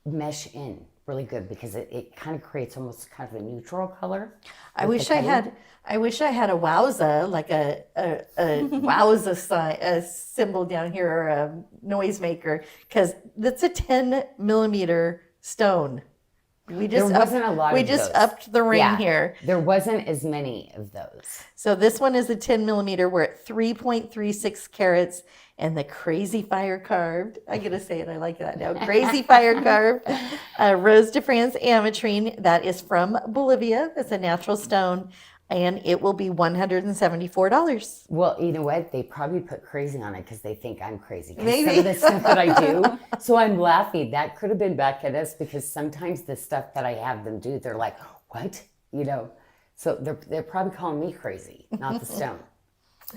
Speaker 1: mesh in really good because it kind of creates almost kind of a neutral color.
Speaker 2: I wish I had a wowza, like a wowza sign, a symbol down here, or a noisemaker, because that's a 10 millimeter stone. We just upped the ring here.
Speaker 1: There wasn't as many of those.
Speaker 2: So this one is a 10 millimeter. We're at 3.36 carats, and the Crazy Fire Carved. I gotta say it. I like that now. Crazy Fire Carved, Rose de France ametrine. That is from Bolivia. That's a natural stone, and it will be $174.
Speaker 1: Well, you know what? They probably put crazy on it because they think I'm crazy. 'Cause
Speaker 2: Maybe.
Speaker 1: some of the stuff that I do. So I'm laughing. That could have been back at us because sometimes the stuff that I have them do, they're like, what? You know? So they're probably calling me crazy, not the stone.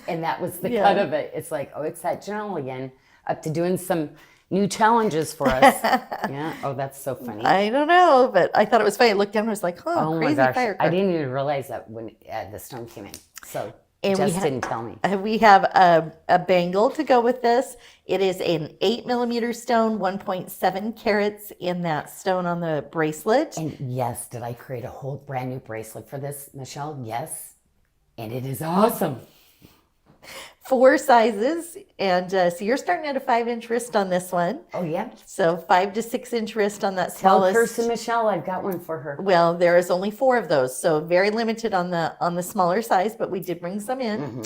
Speaker 1: And that was the cut of it. It's like, oh, it's that Janyl again, up to doing some new challenges for us. Yeah. Oh, that's so funny.
Speaker 2: I don't know, but I thought it was funny. I looked down and was like, huh,
Speaker 1: Oh
Speaker 2: crazy
Speaker 1: my gosh.
Speaker 2: fire
Speaker 1: I
Speaker 2: car.
Speaker 1: didn't even realize that when the stone came in. So
Speaker 2: And
Speaker 1: Jess didn't tell me.
Speaker 2: We have a bangle to go with this. It is an 8 millimeter stone, 1.7 carats in that stone on the bracelet.
Speaker 1: And yes, did I create a whole brand new bracelet for this, Michelle? Yes. And it is awesome.
Speaker 2: 4 sizes. And so you're starting at a 5-inch wrist on this one.
Speaker 1: Oh, yeah.
Speaker 2: So 5 to 6-inch wrist on that
Speaker 1: Tell
Speaker 2: smallest.
Speaker 1: Kirsten Michelle I've got one for her.
Speaker 2: Well, there is only 4 of those, so very limited on the smaller size, but we did bring some in.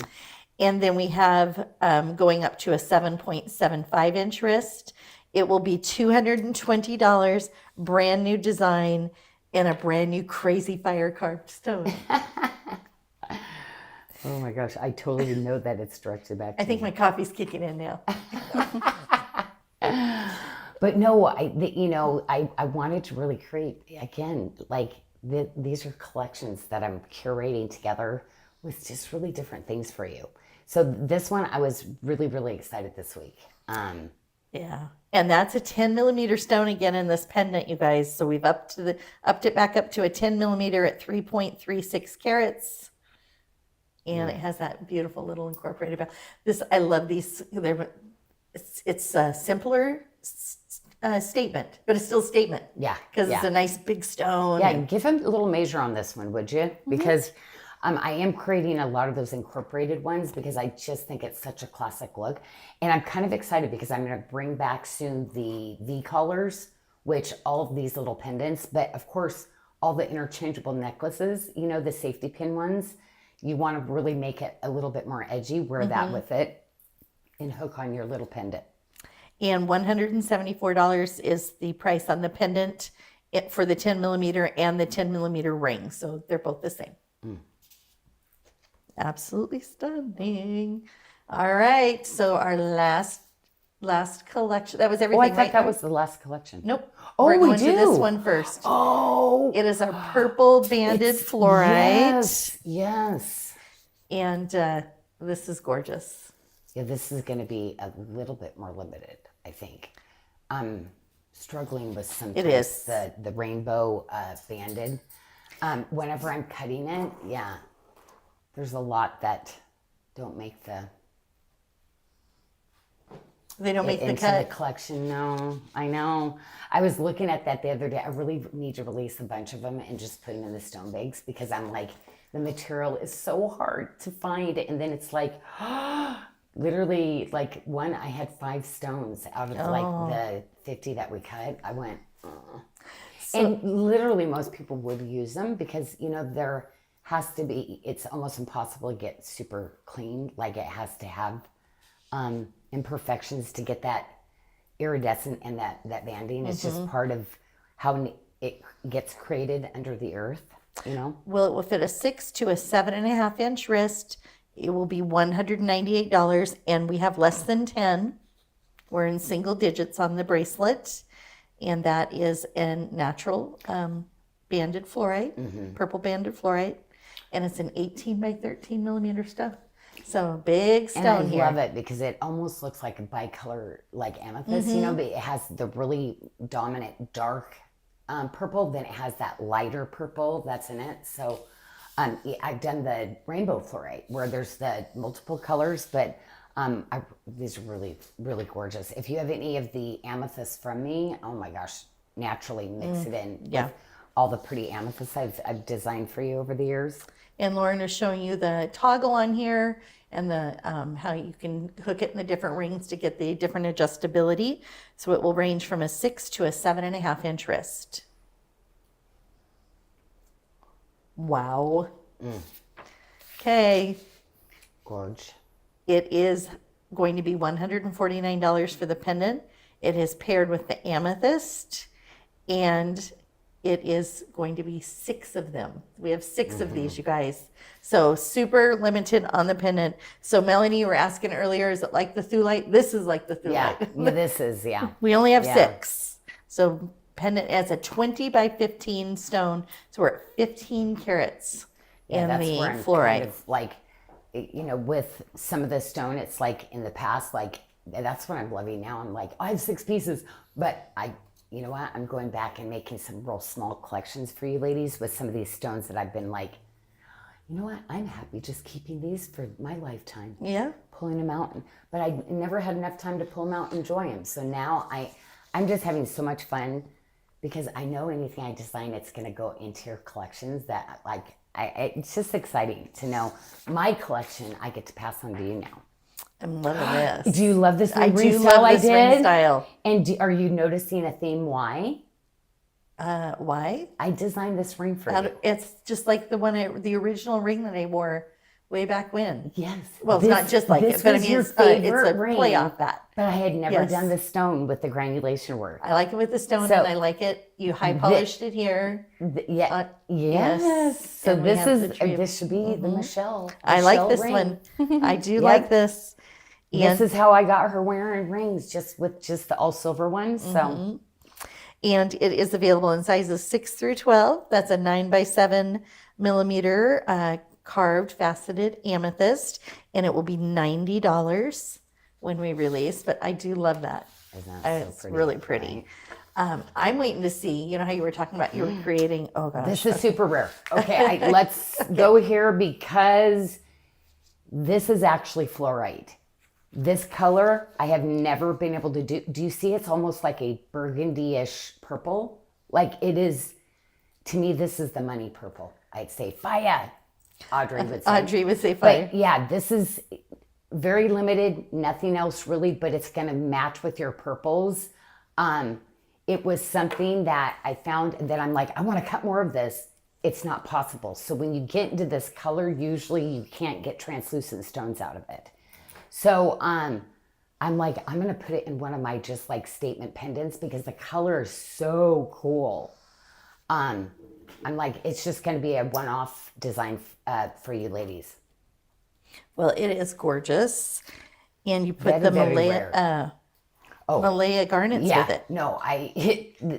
Speaker 2: And then we have going up to a 7.75-inch wrist. It will be $220, brand new design, and a brand new crazy fire carved stone.
Speaker 1: Oh my gosh, I totally know that it's directed back to
Speaker 2: I think my coffee's kicking in now.
Speaker 1: But no, I wanted to really create, again, like these are collections that I'm curating together with just really different things for you. So this one, I was really, really excited this week.
Speaker 2: Yeah. And that's a 10 millimeter stone again in this pendant, you guys. So we've upped it back up to a 10 millimeter at 3.36 carats. And it has that beautiful little incorporated bell. I love these. It's a simpler statement, but it's still a statement.
Speaker 1: Yeah.
Speaker 2: Because it's a nice big stone.
Speaker 1: Yeah, give him a little measure on this one, would you? Because I am creating a lot of those incorporated ones because I just think it's such a classic look. And I'm kind of excited because I'm going to bring back soon the V-collars, which all of these little pendants, but of course, all the interchangeable necklaces, the safety pin ones, you want to really make it a little bit more edgy, wear that with it, and hook on your little pendant.
Speaker 2: And $174 is the price on the pendant for the 10 millimeter and the 10 millimeter ring. So they're both the same. Absolutely stunning. All right. So our last collection. That was everything.
Speaker 1: Oh, I thought
Speaker 2: right?
Speaker 1: that was the last collection.
Speaker 2: Nope.
Speaker 1: Oh,
Speaker 2: We're going
Speaker 1: do.
Speaker 2: to this one first.
Speaker 1: Oh,
Speaker 2: It is our purple banded fluorite.
Speaker 1: Yes.
Speaker 2: And this is gorgeous.
Speaker 1: Yeah, this is going to be a little bit more limited, I think. I'm struggling with sometimes
Speaker 2: It is.
Speaker 1: the rainbow banded. Whenever I'm cutting it, there's a lot that don't make
Speaker 2: They don't make the
Speaker 1: into
Speaker 2: cut.
Speaker 1: the collection. No, I know. I was looking at that the other day. I really need to release a bunch of them and just put them in the stone bags because I'm like, the material is so hard to find. And then it's like, literally, like one, I had 5 stones out of like the 50 that we cut. I went, and literally most people would use them because, there has to be, it's almost impossible to get super clean. Like it has to have imperfections to get that iridescent and that banding. It's just part of how it gets created under the earth,
Speaker 2: Well, it will fit a 6 to a 7.5-inch wrist. It will be $198, and we have less than 10. We're in single digits on the bracelet, and that is a natural banded fluorite, purple banded fluorite, and it's an 18 by 13 millimeter stone. So big stone
Speaker 1: and I
Speaker 2: here.
Speaker 1: love it because it almost looks like a bicolor, like amethyst, but it has the really dominant dark purple, then it has that lighter purple that's in it. So I've done the rainbow fluorite where there's the multiple colors, but these are really, really gorgeous. If you have any of the amethyst from me, oh my gosh, naturally mix it in with all the pretty amethysts I've designed for you over the years.
Speaker 2: And Lauren is showing you the toggle on here and the how you can hook it in the different rings to get the different adjustability. So it will range from a 6 to a 7.5-inch wrist. Wow. Okay.
Speaker 1: Gorge.
Speaker 2: It is going to be $149 for the pendant. It is paired with the amethyst, and it is going to be 6 of them. We have 6 of these, you guys. So super limited on the pendant. So Melanie, you were asking earlier, is it like the Thulite? This is like the Thulite.
Speaker 1: Yeah, this is, yeah.
Speaker 2: We only have
Speaker 1: Yeah.
Speaker 2: 6. So pendant as a 20 by 15 stone. So we're at 15 carats
Speaker 1: Yeah,
Speaker 2: in
Speaker 1: that's
Speaker 2: the
Speaker 1: where I'm
Speaker 2: fluorite.
Speaker 1: kind of like, with some of the stone, it's like in the past, like that's what I'm loving now. I'm like, I have 6 pieces, but you know what? I'm going back and making some real small collections for you ladies with some of these stones that I've been like, you know what? I'm happy just keeping these for my lifetime.
Speaker 2: Yeah.
Speaker 1: Pulling them out, but I never had enough time to pull them out and enjoy them. So now I'm just having so much fun because I know anything I design, it's going to go into your collections. That like, it's just exciting to know my collection. I get to pass on to you now.
Speaker 2: I'm loving this.
Speaker 1: Do you love this new
Speaker 2: I
Speaker 1: ring
Speaker 2: do
Speaker 1: style
Speaker 2: love this
Speaker 1: I
Speaker 2: ring
Speaker 1: did?
Speaker 2: style.
Speaker 1: And are you noticing a theme? Why?
Speaker 2: Why?
Speaker 1: I designed this ring for you.
Speaker 2: It's just like the original ring that I wore way back when.
Speaker 1: Yes.
Speaker 2: Well, it's not just like it, but I mean, it's a play off that.
Speaker 1: But I had never
Speaker 2: Yes.
Speaker 1: done the stone with the granulation work.
Speaker 2: I like it with the stone,
Speaker 1: So-
Speaker 2: and I like it. You high polished it here.
Speaker 1: Yeah.
Speaker 2: yes.
Speaker 1: Yes. So
Speaker 2: And we
Speaker 1: this
Speaker 2: have the
Speaker 1: is
Speaker 2: tree.
Speaker 1: this should be the Michelle.
Speaker 2: I like
Speaker 1: Michelle
Speaker 2: this
Speaker 1: ring.
Speaker 2: one. I do
Speaker 1: Yep.
Speaker 2: like this.
Speaker 1: This is how I got her wearing rings, just with the all silver ones. So
Speaker 2: And it is available in sizes 6 through 12. That's a 9 by 7 millimeter carved faceted amethyst, and it will be $90 when we release. But I do love that.
Speaker 1: Isn't that so
Speaker 2: It's
Speaker 1: pretty,
Speaker 2: really pretty. I'm waiting to see. You know how you were talking about you were creating. Oh gosh,
Speaker 1: this is super rare. Okay, let's go here because this is actually fluorite. This color I have never been able to do. Do you see? It's almost like a burgundy-ish purple. Like it is. To me, this is the money purple. I'd say fire. Audrey would say.
Speaker 2: Audrey would say fire.
Speaker 1: But yeah, this is very limited, nothing else really, but it's going to match with your purples. It was something that I found that I'm like, I want to cut more of this. It's not possible. So when you get into this color, usually you can't get translucent stones out of it. So I'm like, I'm going to put it in one of my just like statement pendants because the color is so cool. I'm like, it's just going to be a one-off design for you ladies.
Speaker 2: Well, it is gorgeous, and you put
Speaker 1: Very,
Speaker 2: the
Speaker 1: very
Speaker 2: Malaya garnets
Speaker 1: Yeah,
Speaker 2: with it.
Speaker 1: no,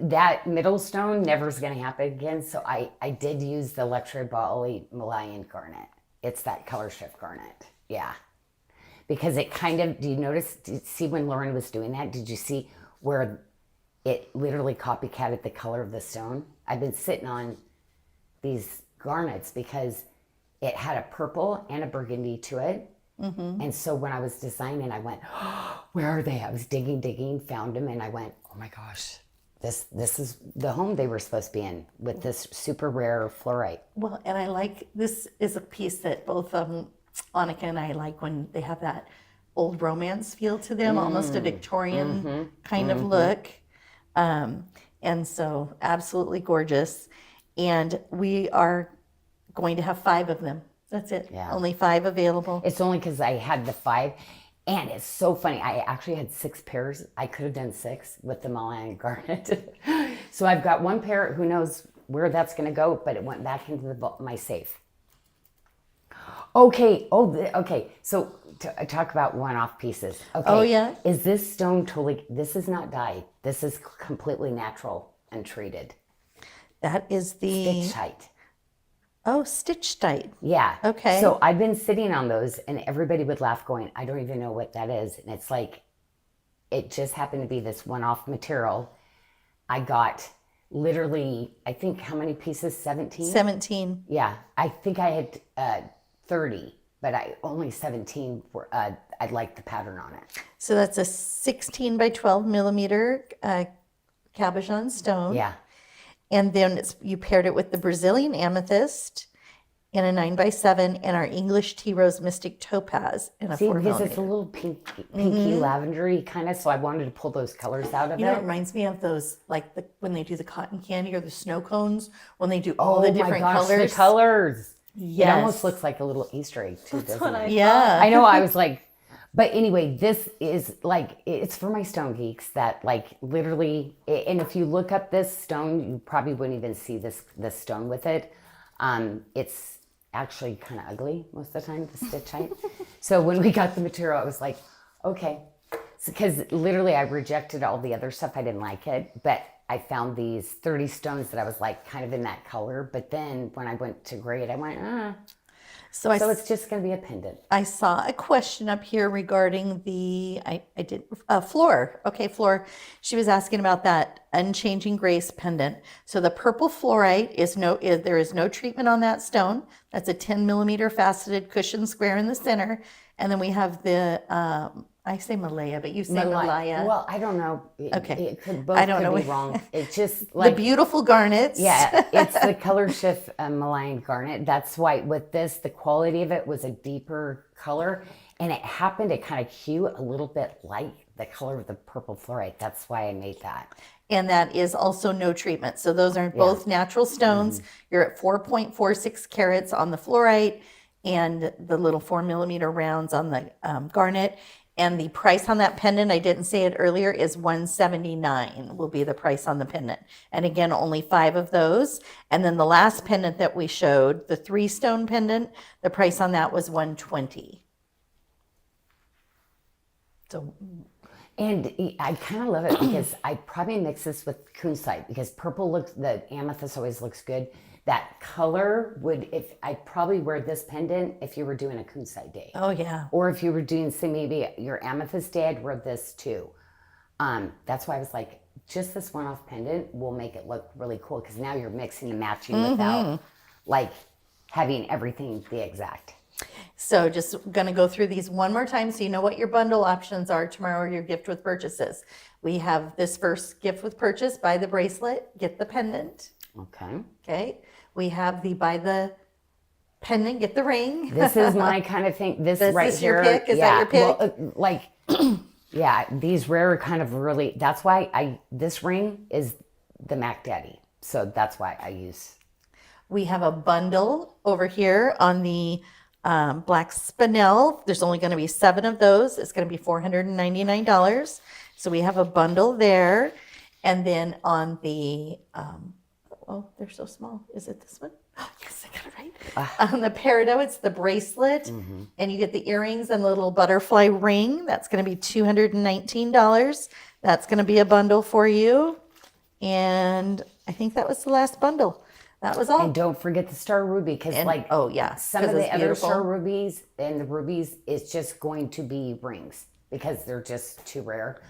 Speaker 1: that middle stone never is going to happen again. So I did use the Lecture Bali Malayan garnet. It's that color shift garnet. Yeah. Because it kind of, do you see when Lauren was doing that? Did you see where it literally copycatted the color of the stone? I've been sitting on these garnets because it had a purple and a burgundy to it. Mm-hmm. And so when I was designing, I went, oh, where are they? I was digging, found them, and I went, oh my gosh, this is the home they were supposed to be in with this super rare fluorite.
Speaker 2: Well, and I like, this is a piece that both Annika and I like when they have that old romance feel to them, almost a Victorian kind of look. And so absolutely gorgeous. And we are going to have 5 of them. That's it.
Speaker 1: Yeah.
Speaker 2: Only 5 available.
Speaker 1: It's only because I had the 5, and it's so funny. I actually had 6 pairs. I could have done 6 with the Malayan garnet. So I've got 1 pair. Who knows where that's going to go? But it went back into my safe. Okay. Okay. So talk about one-off pieces. Okay.
Speaker 2: Oh, yeah.
Speaker 1: Is this stone totally? This is not dyed. This is completely natural and treated.
Speaker 2: That is the
Speaker 1: Stitchite.
Speaker 2: Stitch tight.
Speaker 1: Yeah.
Speaker 2: Okay.
Speaker 1: So I've been sitting on those, and everybody would laugh, going, "I don't even know what that is." And it's like, it just happened to be this one-off material. I got literally, I think, how many pieces? 17.
Speaker 2: 17.
Speaker 1: Yeah. I think I had 30, but only 17 were. I liked the pattern on it.
Speaker 2: So that's a 16 by 12 millimeter cabochon stone.
Speaker 1: Yeah.
Speaker 2: And then you paired it with the Brazilian amethyst in a 9 by 7 and our English tea rose mystic topaz in a
Speaker 1: See,
Speaker 2: 4
Speaker 1: because
Speaker 2: millimeter.
Speaker 1: it's a little pinky lavendery kind of, so I wanted to pull those colors out of
Speaker 2: You know,
Speaker 1: it.
Speaker 2: it reminds me of those, like when they do the cotton candy or the snow cones, when they do all the
Speaker 1: Oh
Speaker 2: different
Speaker 1: my gosh,
Speaker 2: colors.
Speaker 1: the colors.
Speaker 2: Yes.
Speaker 1: It almost looks like a little Easter egg too, doesn't it?
Speaker 2: Yeah.
Speaker 1: I know. I was like, But anyway, this is like, it's for my stone geeks that like literally, and if you look up this stone, you probably wouldn't even see this stone with it. It's actually kind of ugly most of the time, the stitch height. So when we got the material, I was like, okay. Because literally I rejected all the other stuff. I didn't like it, but I found these 30 stones that I was like kind of in that color. But then when I went to grade, I went,
Speaker 2: So
Speaker 1: it's just going to be a pendant.
Speaker 2: I saw a question up here regarding the, I did, Floor. Okay, Floor. She was asking about that Unchanging Grace pendant. So the purple fluorite there is no treatment on that stone. That's a 10 millimeter faceted cushion square in the center. And then we have the, I say Malaya, but you say Malaya.
Speaker 1: Well, I don't know.
Speaker 2: Okay.
Speaker 1: It could both
Speaker 2: I don't know.
Speaker 1: be wrong. It's just
Speaker 2: The
Speaker 1: like
Speaker 2: beautiful garnets.
Speaker 1: yeah, it's the color shift maligned garnet. That's why with this, the quality of it was a deeper color, and it happened to kind of hue a little bit like the color of the purple fluorite. That's why I made that.
Speaker 2: And that is also no treatment. So those are both natural stones. You're at 4.46 carats on the fluorite and the little 4 millimeter rounds on the garnet. And the price on that pendant, I didn't say it earlier, is $179 will be the price on the pendant. And again, only 5 of those. And then the last pendant that we showed, the 3 stone pendant, the price on that was $120. So,
Speaker 1: and I kind of love it because I probably mix this with kunzite because purple looks, the amethyst always looks good. That color would, if I'd probably wear this pendant if you were doing a kunzite day.
Speaker 2: oh yeah.
Speaker 1: Or if you were doing, say, maybe your amethyst day, I'd wear this too. That's why I was like, just this one-off pendant will make it look really cool because now you're mixing and matching without like having everything be exact.
Speaker 2: So just going to go through these one more time so you know what your bundle options are tomorrow or your gift with purchases. We have this first gift with purchase, buy the bracelet, get the pendant.
Speaker 1: Okay.
Speaker 2: Okay. We have the buy the pendant, get the ring.
Speaker 1: This is my kind of thing. This right
Speaker 2: is
Speaker 1: here.
Speaker 2: your pick? Is that your pick?
Speaker 1: Well, like, yeah, these rare kind of really, that's why this ring is the Mac Daddy. So that's why I use.
Speaker 2: We have a bundle over here on the black spinel. There's only going to be 7 of those. It's going to be $499. So we have a bundle there. And then on the, oh, they're so small. Is it this one? Oh, yes, I got it right. On the peridot, it's the bracelet. And you get the earrings and the little butterfly ring. That's going to be $219. That's going to be a bundle for you. And I think that was the last bundle. That was all.
Speaker 1: And don't forget the star ruby because like
Speaker 2: oh yeah,
Speaker 1: some of the other star rubies and the rubies is just going to be rings because they're just too rare.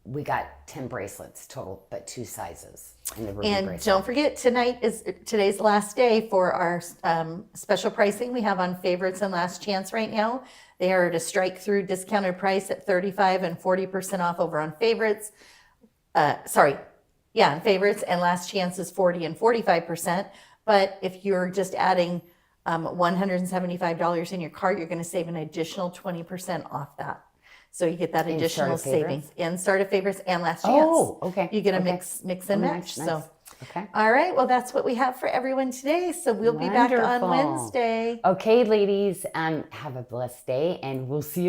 Speaker 1: We got 10 bracelets total, but 2 sizes in the ruby bracelet.
Speaker 2: Don't forget, today's last day for our special pricing we have on favorites and last chance right now. They are at a strike through discounted price at 35 and 40% off over on favorites. On favorites, and last chance is 40 and 45%. But if you're just adding $175 in your cart, you're going to save an additional 20% off that. So you get that additional savings in start of favorites and last chance.
Speaker 1: Oh, okay.
Speaker 2: You get a mix and match.
Speaker 1: Nice.
Speaker 2: So,
Speaker 1: okay.
Speaker 2: All right. Well, that's what we have for everyone today. So we'll be back on
Speaker 1: Wonderful.
Speaker 2: Wednesday.
Speaker 1: Okay, ladies, have a blessed day and we'll see you